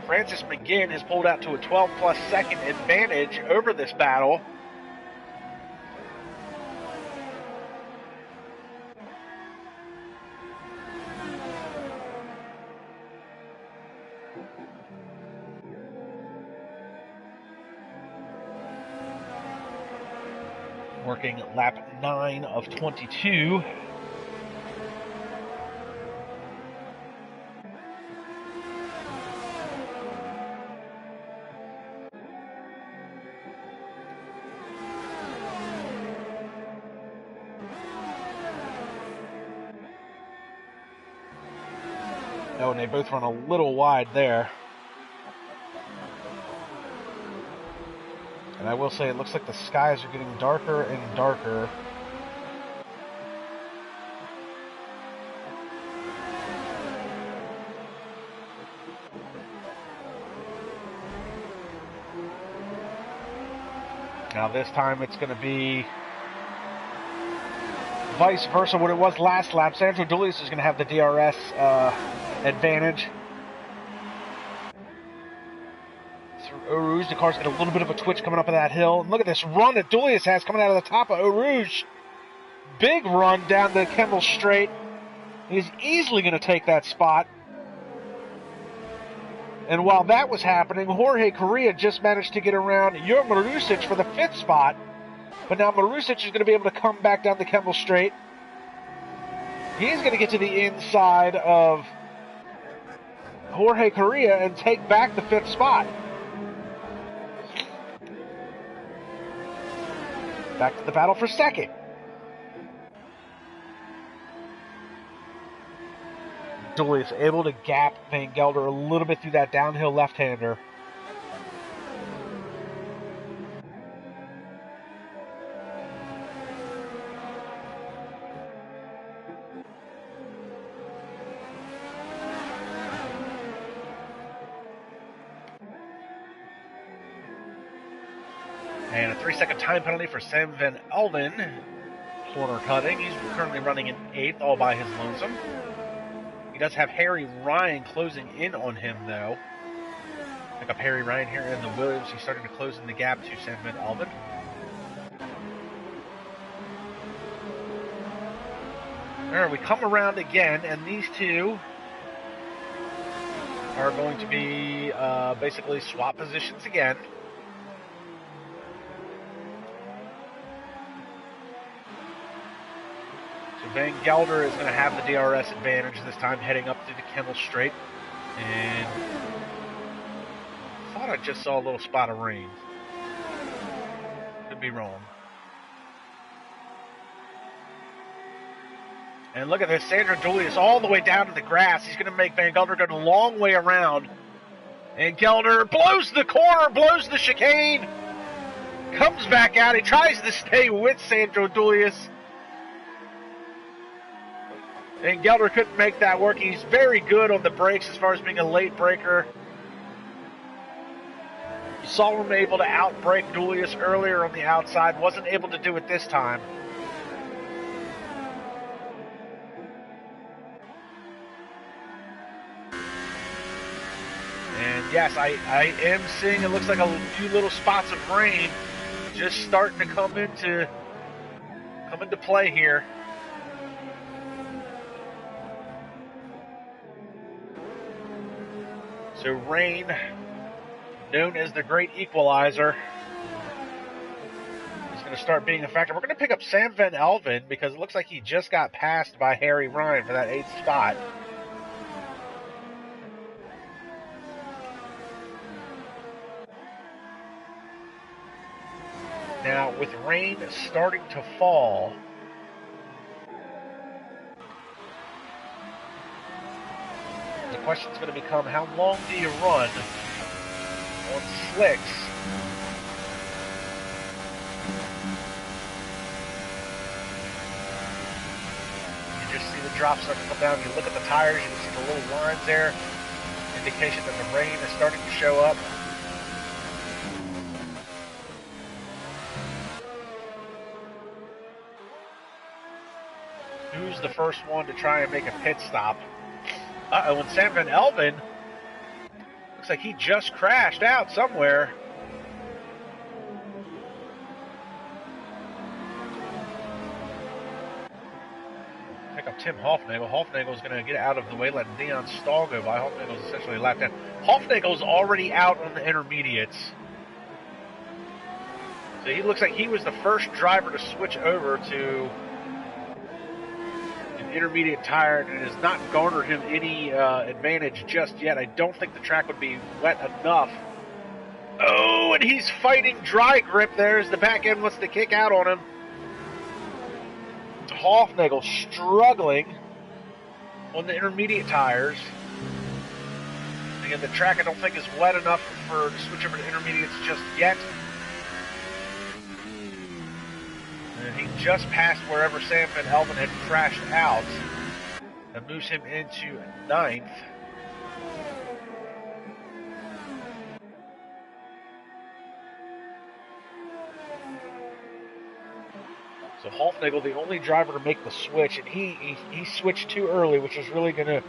A: Francis McGinn has pulled out to a 12-plus second advantage over this battle. working lap 9 of 22. Oh, and they both run a little wide there. And I will say, it looks like the skies are getting darker and darker. Now this time it's going to be vice versa what it was last lap. Sandro Dulius is going to have the DRS advantage. Eau Rouge, the car's got a little bit of a twitch coming up of that hill. And look at this run that Dulius has coming out of the top of Eau Rouge. Big run down the Kendall Straight. He's easily going to take that spot. And while that was happening, Jorge Correa just managed to get around Jur Marusic for the 5th spot. But now Marusic is going to be able to come back down the Kendall Straight. He's going to get to the inside of Jorge Correa and take back the 5th spot. Back to the battle for 2nd. Dulius able to gap Van Gelder a little bit through that downhill left-hander. And a 3-second time penalty for Sam Van Alden. Corner cutting. He's currently running in 8th all by his lonesome. He does have Harry Ryan closing in on him, though. Pick up Harry Ryan here in the Williams. He's starting to close in the gap to Sam Van Alden. All right, we come around again, and these two are going to be basically swap positions again. Van Gelder is going to have the DRS advantage this time, heading up through the Kendall Straight. And I thought I just saw a little spot of rain. Could be wrong. And look at this, Sandro Dulius all the way down to the grass. He's going to make Van Gelder go the long way around. And Gelder blows the corner, blows the chicane. Comes back out. He tries to stay with Sandro Dulius. And Gelder couldn't make that work. He's very good on the brakes as far as being a late braker. You saw him able to outbrake Dulius earlier on the outside. Wasn't able to do it this time. And yes, I am seeing, it looks like a few little spots of rain just starting to come into play here. So rain, known as the great equalizer, is going to start being a factor. We're going to pick up Sam Van Alden because it looks like he just got passed by Harry Ryan for that 8th spot. Now, with rain starting to fall, the question's going to become, how long do you run on slicks? You just see the drops starting to come down. You look at the tires, you can see the little lines there, indication that the rain is starting to show up. Who's the first one to try and make a pit stop? Uh-oh, and Sam Van Alden, looks like he just crashed out somewhere. Pick up Tim Hofnagel. Hofnagel's going to get out of the way, letting Dion Stahl go by. Hofnagel's essentially lapped down. Hofnagel's already out on the intermediates. So he looks like he was the first driver to switch over to an intermediate tire, and it has not garnered him any advantage just yet. I don't think the track would be wet enough. Oh, and he's fighting dry grip there as the back end wants to kick out on him. Hofnagel struggling on the intermediate tires. Again, the track I don't think is wet enough for to switch over to intermediates just yet. And he just passed wherever Sam Van Helven had crashed out. That moves him into 9th. So Hofnagel, the only driver to make the switch, and he switched too early, which is really gonna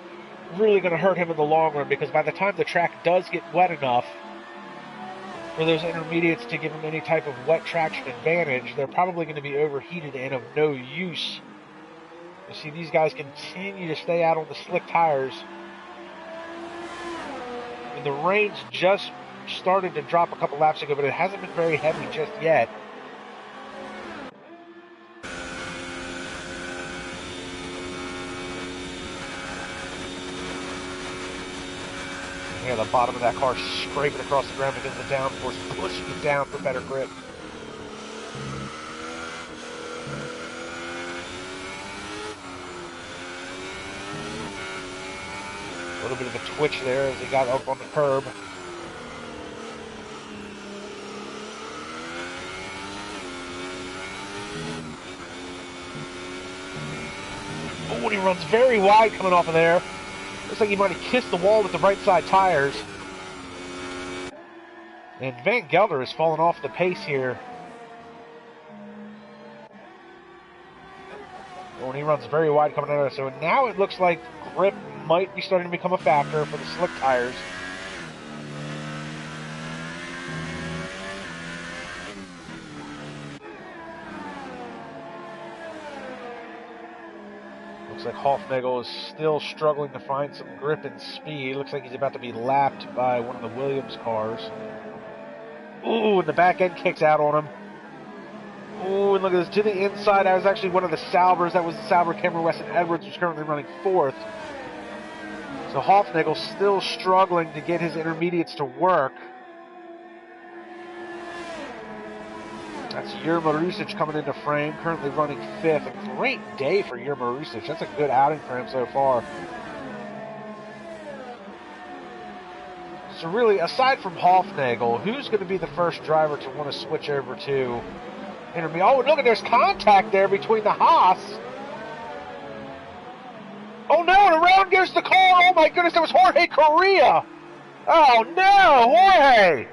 A: hurt him in the long run, because by the time the track does get wet enough for those intermediates to give him any type of wet traction advantage, they're probably going to be overheated and of no use. You see these guys continue to stay out on the slick tires. And the rain's just started to drop a couple laps ago, but it hasn't been very heavy just yet. Yeah, the bottom of that car scraping across the ground because of the downforce, pushing it down for better grip. A little bit of a twitch there as he got up on the curb. Oh, and he runs very wide coming off of there. Looks like he might have kissed the wall with the right side tires. And Van Gelder has fallen off the pace here. Oh, and he runs very wide coming out of there. So now it looks like grip might be starting to become a factor for the slick tires. Looks like Hofnagel is still struggling to find some grip and speed. Looks like he's about to be lapped by one of the Williams cars. Ooh, and the back end kicks out on him. Ooh, and look at this. To the inside, that was actually one of the Salvers. That was the Salver Cameron Weston Edwards, who's currently running 4th. So Hofnagel still struggling to get his intermediates to work. That's Yerma Rusic coming into frame, currently running 5th. A great day for Yerma Rusic. That's a good outing for him so far. So really, aside from Hofnagel, who's going to be the first driver to want to switch over to intermediate? Oh, look, there's contact there between the Haas. Oh no, and around goes the car. Oh my goodness, that was Jorge Correa. Oh no, Jorge.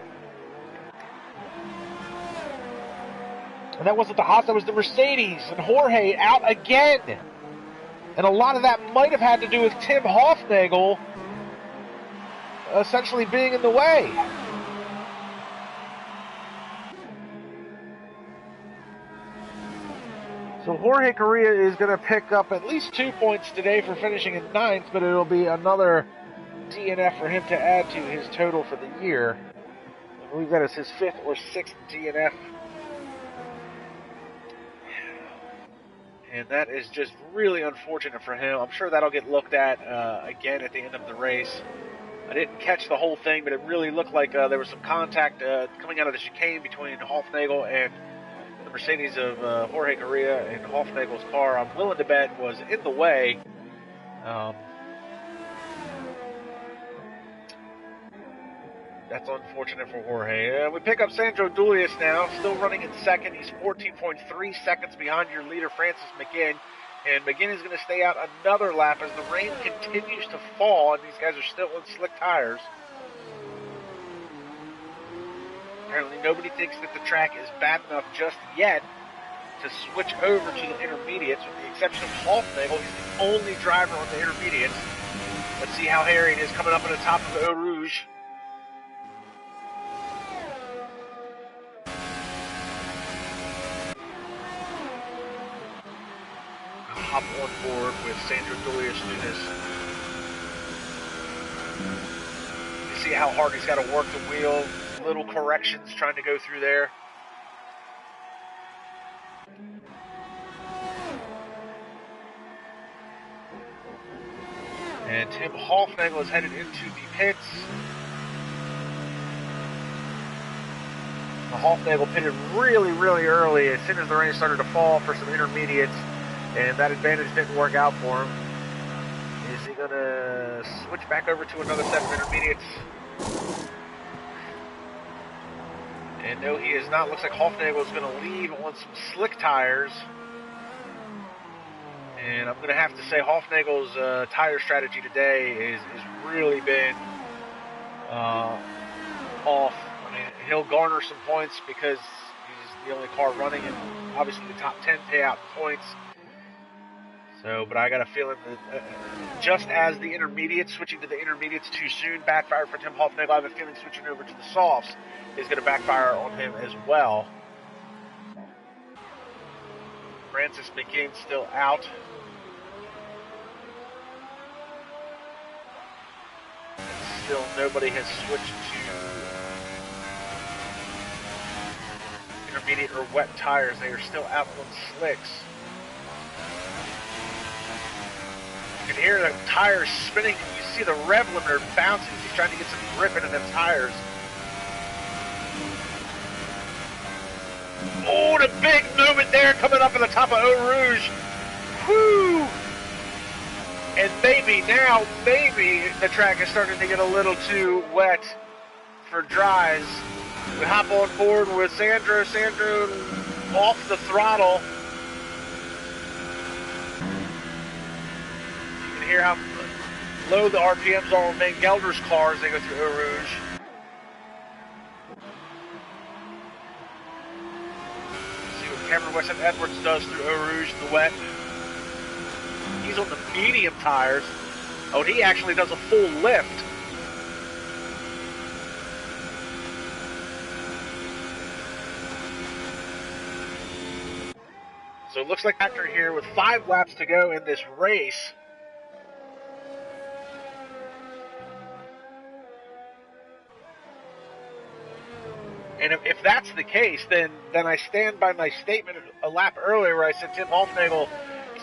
A: And that wasn't the Haas, that was the Mercedes. And Jorge out again. And a lot of that might have had to do with Tim Hofnagel essentially being in the way. So Jorge Correa is going to pick up at least 2 points today for finishing in 9th, but it'll be another DNF for him to add to his total for the year. I believe that is his 5th or 6th DNF. And that is just really unfortunate for him. I'm sure that'll get looked at again at the end of the race. I didn't catch the whole thing, but it really looked like there was some contact coming out of the chicane between Hofnagel and the Mercedes of Jorge Correa, and Hofnagel's car, I'm willing to bet, was in the way. That's unfortunate for Jorge. We pick up Sandro Dulius now, still running in 2nd. He's 14.3 seconds behind your leader, Francis McGinn. And McGinn is going to stay out another lap as the rain continues to fall, and these guys are still on slick tires. Apparently nobody thinks that the track is bad enough just yet to switch over to the intermediates, with the exception of Hofnagel. He's the only driver on the intermediates. Let's see how hairy it is coming up on the top of Eau Rouge. Hop on board with Sandro Dulius through this. You see how hard he's got to work the wheel. Little corrections trying to go through there. And Tim Hoffnagel is headed into the pits. Hoffnagel pitted really, really early as soon as the rain started to fall for some intermediates, and that advantage didn't work out for him. Is he going to switch back over to another set of intermediates? And no, he is not. Looks like Hoffnagel is going to leave on some slick tires. And I'm going to have to say Hoffnagel's tire strategy today has really been off. I mean, he'll garner some points because he's the only car running, and obviously the top 10 pay out points. So, but I got a feeling that just as the intermediates, switching to the intermediates too soon backfired for Tim Hoffnagel, I have a feeling switching over to the softs is going to backfire on him as well. Francis McGinn still out. Still nobody has switched to intermediate or wet tires. They are still out on slicks. You can hear the tires spinning. You see the rev limiter bouncing. He's trying to get some grip into them tires. Oh, the big movement there coming up at the top of Eau Rouge. Whoo! And maybe the track is starting to get a little too wet for dries. We hop on board with Sandro. Sandro off the throttle. You can hear how low the RPMs are on Van Gelder's car as they go through Eau Rouge. See what Cameron Weston Edwards does through Eau Rouge in the wet. He's on the medium tires. Oh, and he actually does a full lift. So it looks like after here with 5 laps to go in this race. And if that's the case, then I stand by my statement a lap earlier where I said Tim Hoffnagel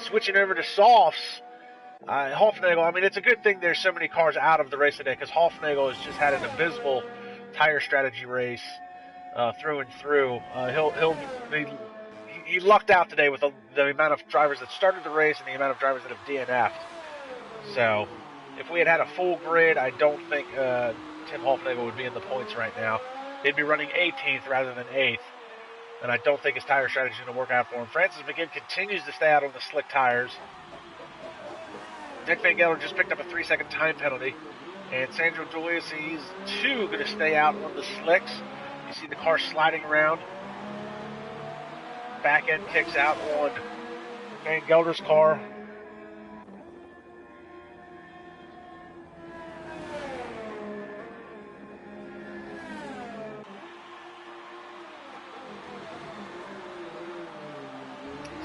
A: switching over to softs. Hoffnagel, I mean, it's a good thing there's so many cars out of the race today because Hoffnagel has just had an abysmal tire strategy race through and through. He lucked out today with the amount of drivers that started the race and the amount of drivers that have DNF'd. So, if we had had a full grid, I don't think Tim Hoffnagel would be in the points right now. He'd be running 18th rather than 8th. And I don't think his tire strategy is going to work out for him. Francis McGinn continues to stay out on the slick tires. Nick Van Gelder just picked up a 3-second time penalty. And Sandro Julius, he's going to stay out on the slicks. You see the car sliding around. Back end kicks out on Van Gelder's car.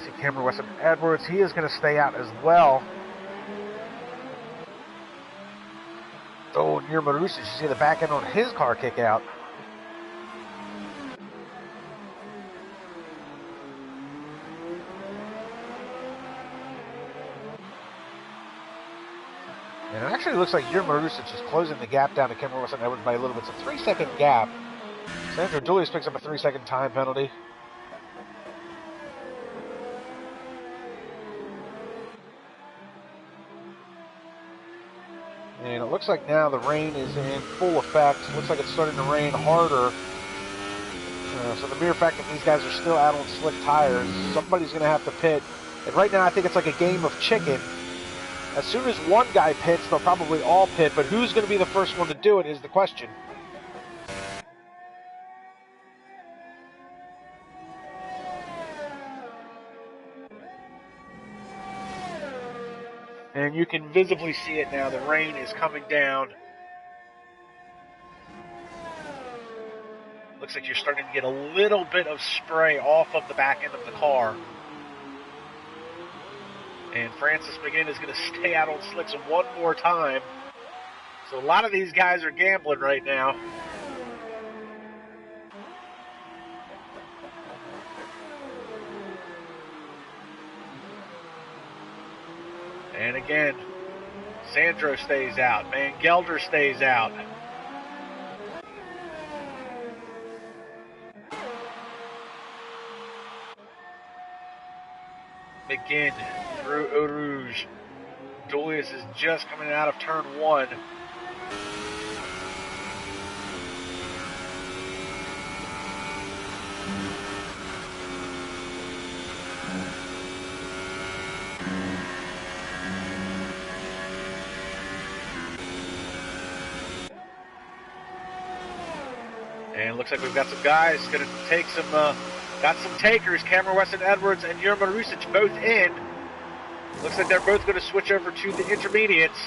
A: See Cameron Weston Edwards, he is going to stay out as well. Oh, near Marusic, you see the back end on his car kick out. And it actually looks like Jir Marusic is closing the gap down to Cameron Weston Edwards by a little bit. It's a 3-second gap. Sandro Julius picks up a 3-second time penalty. And it looks like now the rain is in full effect. It looks like it's starting to rain harder. So the mere fact that these guys are still out on slick tires, somebody's going to have to pit. And right now I think it's like a game of chicken. As soon as one guy pits, they'll probably all pit. But who's going to be the first one to do it is the question. And you can visibly see it now. The rain is coming down. Looks like you're starting to get a little bit of spray off of the back end of the car. And Francis McGinn is going to stay out on slicks one more time. So a lot of these guys are gambling right now. And again, Sandro stays out. Van Gelder stays out. McGinn through Eau Rouge. Julius is just coming out of turn 1. And looks like we've got some guys going to take some, got some takers. Cameron Weston Edwards and Jurgen Marusic both in. Looks like they're both going to switch over to the intermediates.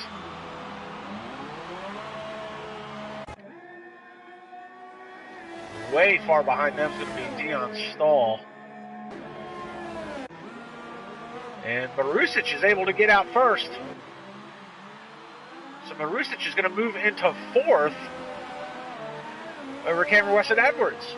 A: Way far behind them is going to be Dion Stahl. And Marusic is able to get out first. So Marusic is going to move into 4th over Cameron Weston Edwards.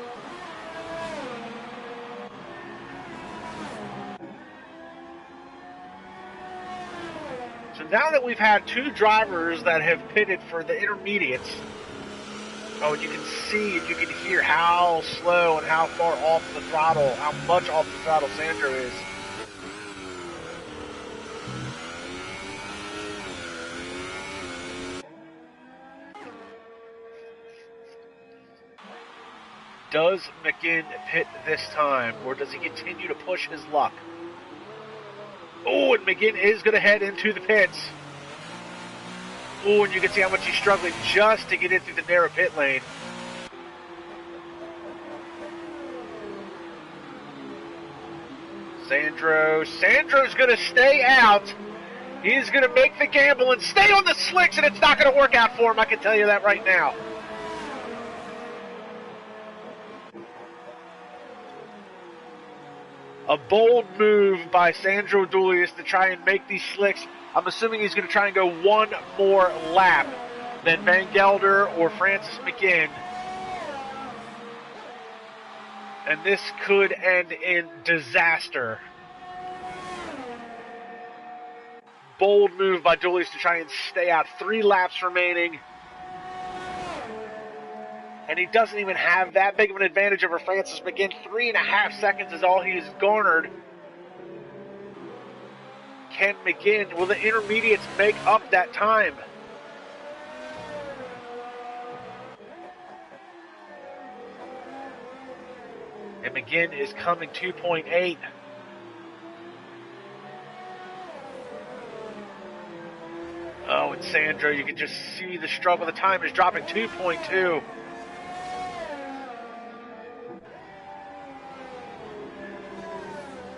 A: So now that we've had 2 drivers that have pitted for the intermediates, oh, and you can see and you can hear how slow and how far off the throttle, how much off the throttle Sandro is. Does McGinn pit this time, or does he continue to push his luck? Oh, and McGinn is going to head into the pits. Oh, and you can see how much he's struggling just to get in through the narrow pit lane. Sandro's going to stay out. He's going to make the gamble and stay on the slicks, and it's not going to work out for him, I can tell you that right now. A bold move by Sandro Julius to try and make these slicks. I'm assuming he's going to try and go one more lap than Van Gelder or Francis McGinn. And this could end in disaster. Bold move by Julius to try and stay out. 3 laps remaining. And he doesn't even have that big of an advantage over Francis McGinn. 3.5 seconds is all he has garnered. Can McGinn, will the intermediates make up that time? And McGinn is coming 2.8. Oh, and Sandro, you can just see the struggle. The time is dropping 2.2.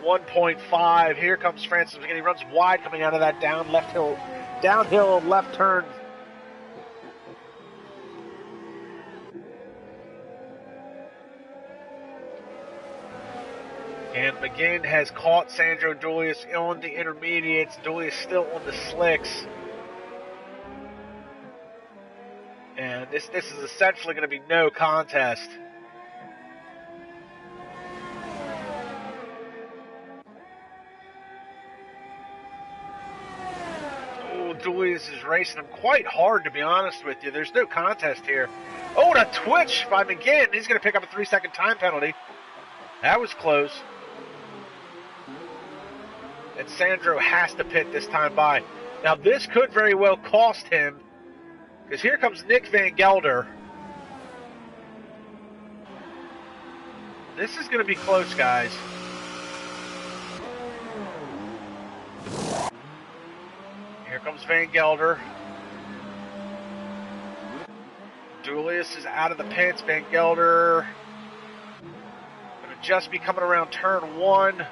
A: .5. Here comes Francis McGinn. He runs wide coming out of that downhill left turn. And McGinn has caught Sandro Julius on the intermediates. Julius still on the slicks. And this is essentially going to be no contest. Julius is racing him quite hard, to be honest with you. There's no contest here. Oh, and a twitch by McGinn. He's going to pick up a 3-second time penalty. That was close. And Sandro has to pit this time by. Now, this could very well cost him, because here comes Nick Van Gelder. This is going to be close, guys. Here comes Van Gelder. Julius is out of the pits. Van Gelder going to just be coming around turn 1.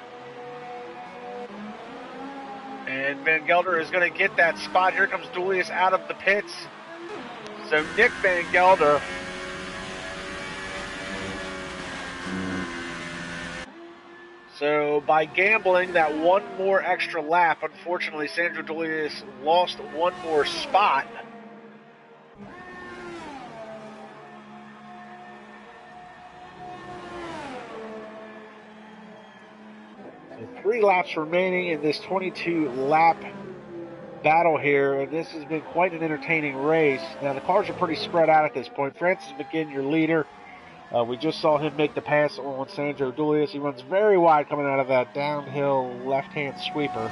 A: And Van Gelder is going to get that spot. Here comes Julius out of the pits. So Nick Van Gelder So by gambling that one more extra lap, unfortunately, Sandro Julius lost one more spot. So 3 laps remaining in this 22-lap battle here, and this has been quite an entertaining race. Now, the cars are pretty spread out at this point. Francis McGinn, your leader. We just saw him make the pass on Sandro Dulius. He runs very wide coming out of that downhill left-hand sweeper.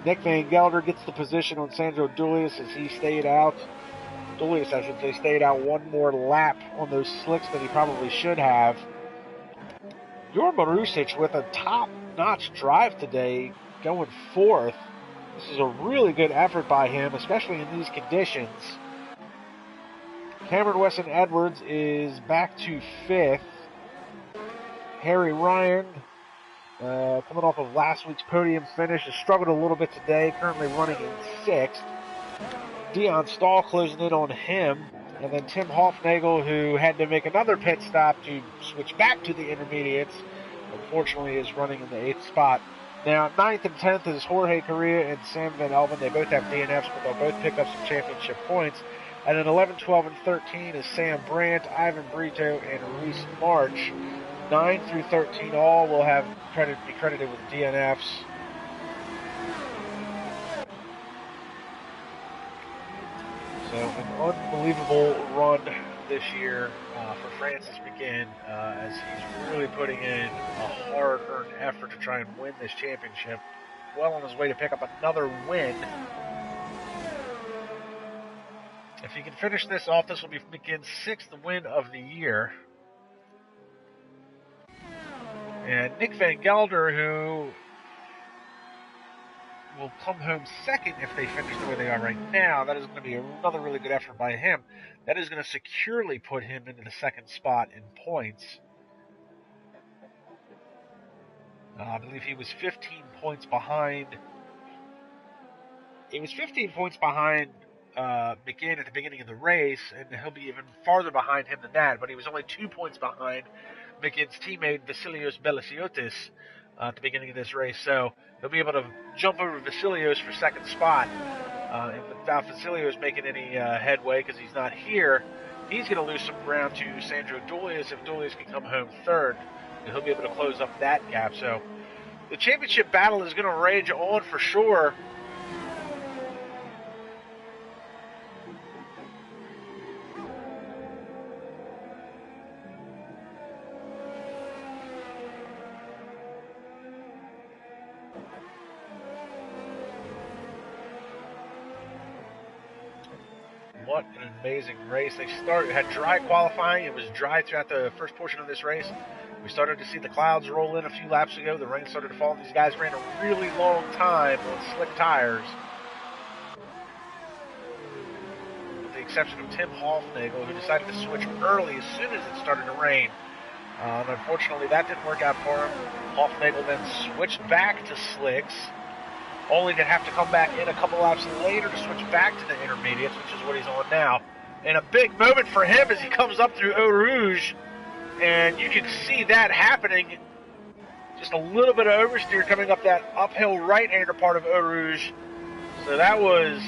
A: Nick Van Gelder gets the position on Sandro Dulius as he stayed out. Dulius, I should say, stayed out one more lap on those slicks than he probably should have. Jor Marusic with a top-notch drive today, going fourth. This is a really good effort by him, especially in these conditions. Cameron Weston Edwards is back to fifth. Harry Ryan, coming off of last week's podium finish, has struggled a little bit today, currently running in sixth. Dion Stahl closing in on him. And then Tim Hofnagel, who had to make another pit stop to switch back to the intermediates, unfortunately is running in the 8th spot. Now, 9th and 10th is Jorge Correa and Sam Van Elven. They both have DNFs, but they'll both pick up some championship points. And then 11, 12, and 13 is Sam Brandt, Ivan Brito, and Reese March. 9 through 13 all will have be credited with DNFs. So an unbelievable run this year for Francis McGinn as he's really putting in a hard-earned effort to try and win this championship. Well on his way to pick up another win. If he can finish this off, this will be McGinn's 6th win of the year. And Nick Van Gelder, who will come home second if they finish the way they are right now. That is going to be another really good effort by him. That is going to securely put him into the 2nd spot in points. I believe he was 15 points behind. He was 15 points behind McGinn at the beginning of the race, and he'll be even farther behind him than that. But he was only 2 points behind McGinn's teammate Vasilios Belasiotis at the beginning of this race. So he'll be able to jump over Vasilios for 2nd spot. And without Vasilios making any headway because he's not here, he's going to lose some ground to Sandro Dulius if Dulius can come home 3rd. And he'll be able to close up that gap. So the championship battle is going to rage on for sure. What an amazing race. They had dry qualifying. It was dry throughout the first portion of this race. We started to see the clouds roll in a few laps ago. The rain started to fall, and these guys ran a really long time on slick tires. With the exception of Tim Hofnagel, who decided to switch early as soon as it started to rain. And unfortunately, that didn't work out for him. Hofnagel then switched back to slicks, only to have to come back in a couple laps later to switch back to the intermediates, which is what he's on now. And a big moment for him as he comes up through Eau Rouge, and you can see that happening. Just a little bit of oversteer coming up that uphill right-hander part of Eau Rouge. So that was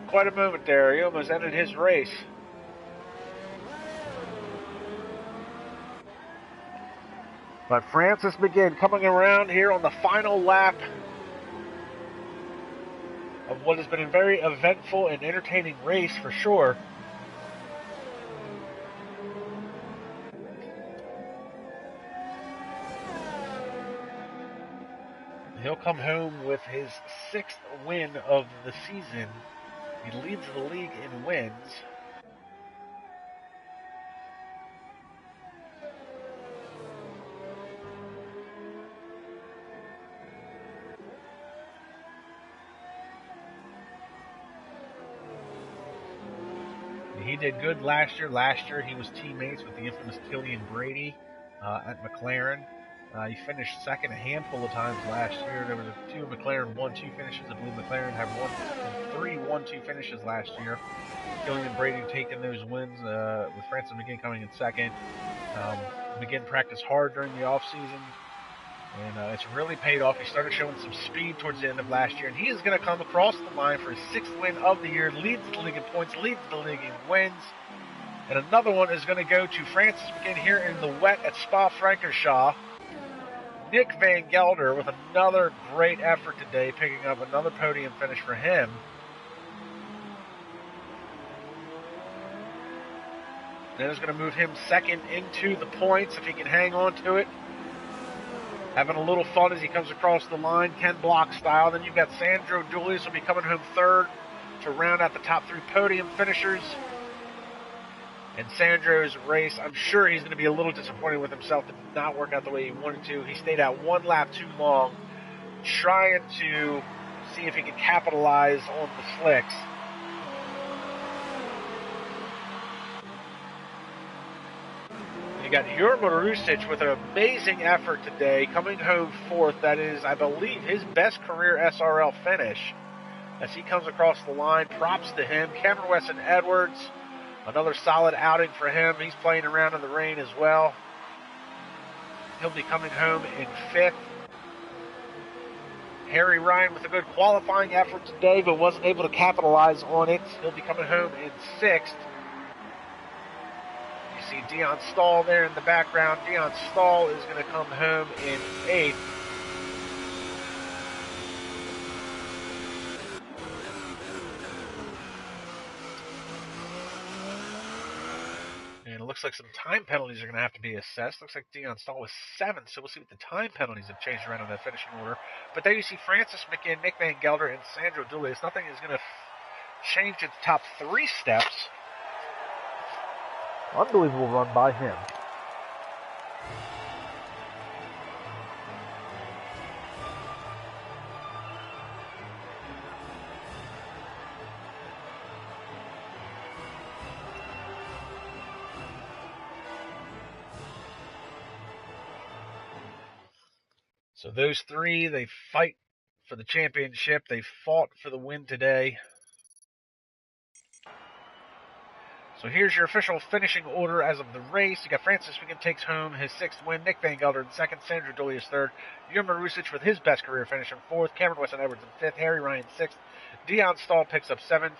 A: quite a moment there. He almost ended his race. But Francis McGinn coming around here on the final lap of what has been a very eventful and entertaining race for sure. He'll come home with his 6th win of the season. He leads the league in wins. He did good last year. Last year he was teammates with the infamous Killian Brady at McLaren. He finished 2nd a handful of times last year. There was 2 McLaren 1-2 finishes. I believe McLaren had 3 1-2 finishes last year. Killian Brady taking those wins with Francis McGinn coming in 2nd. McGinn practiced hard during the offseason, and it's really paid off. He started showing some speed towards the end of last year, and he is going to come across the line for his 6th win of the year, leads the league in points, leads the league in wins. And another one is going to go to Francis McGinn here in the wet at Spa-Francorchamps. Nick Van Gelder with another great effort today, picking up another podium finish for him. That is going to move him second into the points if he can hang on to it. Having a little fun as he comes across the line, Ken Block style. Then you've got Sandro Julius will be coming home third to round out the top 3 podium finishers. And Sandro's race, I'm sure he's going to be a little disappointed with himself. It did not work out the way he wanted to. He stayed out 1 lap too long, trying to see if he could capitalize on the slicks. You got Jurgen Marusic with an amazing effort today, coming home 4th. That is, I believe, his best career SRL finish. As he comes across the line, props to him. Cameron Weston Edwards, another solid outing for him. He's playing around in the rain as well. He'll be coming home in 5th. Harry Ryan with a good qualifying effort today, but wasn't able to capitalize on it. He'll be coming home in 6th. You see Dion Stahl there in the background. Dion Stahl is going to come home in 8th. And it looks like some time penalties are going to have to be assessed. Looks like Dion Stahl was 7th, so we'll see what the time penalties have changed around in that finishing order. But there you see Francis McGinn, Nick Van Gelder, and Sandro Julius. Nothing is going to change its top 3 steps. Unbelievable run by him. So those 3, they fight for the championship. They fought for the win today. So here's your official finishing order as of the race. You got Francis McGinn takes home his 6th win. Nick Van Gelder in 2nd. Sandro Julius 3rd. Jurgen Marusic with his best career finish in 4th. Cameron Weston Edwards in 5th. Harry Ryan 6th. Dion Stahl picks up 7th.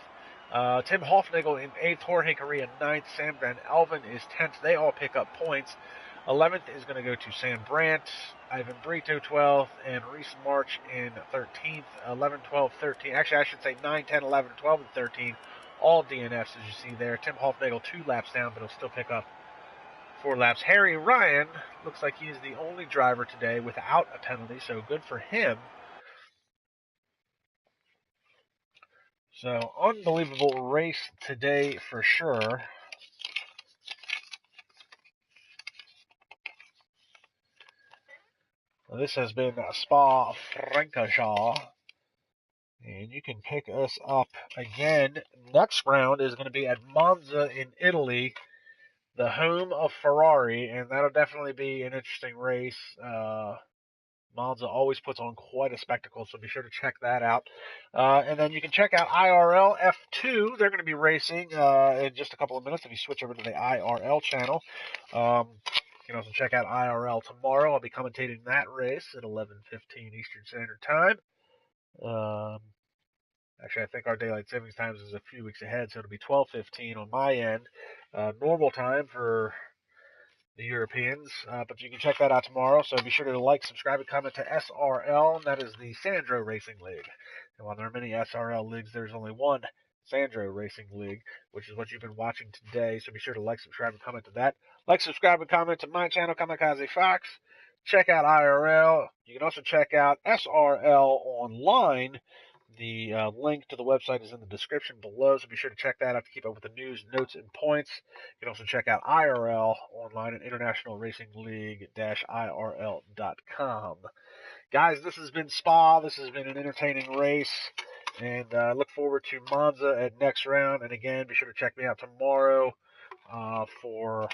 A: Tim Hofnagel in 8th. Jorge Correa in 9th. Sam Van Elven is 10th. They all pick up points. 11th is going to go to Sam Brandt. Ivan Brito 12th. And Reese March in 13th. 11, 12, 13. Actually, I should say 9, 10, 11, 12, and 13. All DNFs, as you see there. Tim Hofnagel 2 laps down, but he'll still pick up 4 laps. Harry Ryan looks like he is the only driver today without a penalty, so good for him. So, unbelievable race today for sure. Well, this has been Spa-Francorchamps. And you can pick us up again. Next round is going to be at Monza in Italy, the home of Ferrari, and that'll definitely be an interesting race. Monza always puts on quite a spectacle, so be sure to check that out. And then you can check out IRL F2. They're going to be racing in just a couple of minutes if you switch over to the IRL channel. You can also check out IRL tomorrow. I'll be commentating that race at 11:15 Eastern Standard Time. Actually, I think our daylight savings times is a few weeks ahead, so it'll be 12:15 on my end. Normal time for the Europeans, but you can check that out tomorrow. So be sure to like, subscribe, and comment to SRL, and that is the Sandro Racing League. And while there are many SRL leagues, there's only one Sandro Racing League, which is what you've been watching today. So be sure to like, subscribe, and comment to that. Like, subscribe, and comment to my channel, Kamikaze Fox. Check out IRL. You can also check out SRL online. The link to the website is in the description below, so be sure to check that out to keep up with the news, notes, and points. You can also check out IRL online at internationalracingleague-irl.com. Guys, this has been Spa. This has been an entertaining race, and look forward to Monza at next round. And again, be sure to check me out tomorrow for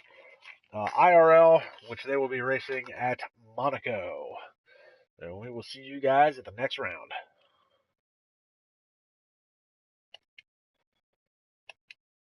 A: IRL, which they will be racing at Monaco. So we will see you guys at the next round.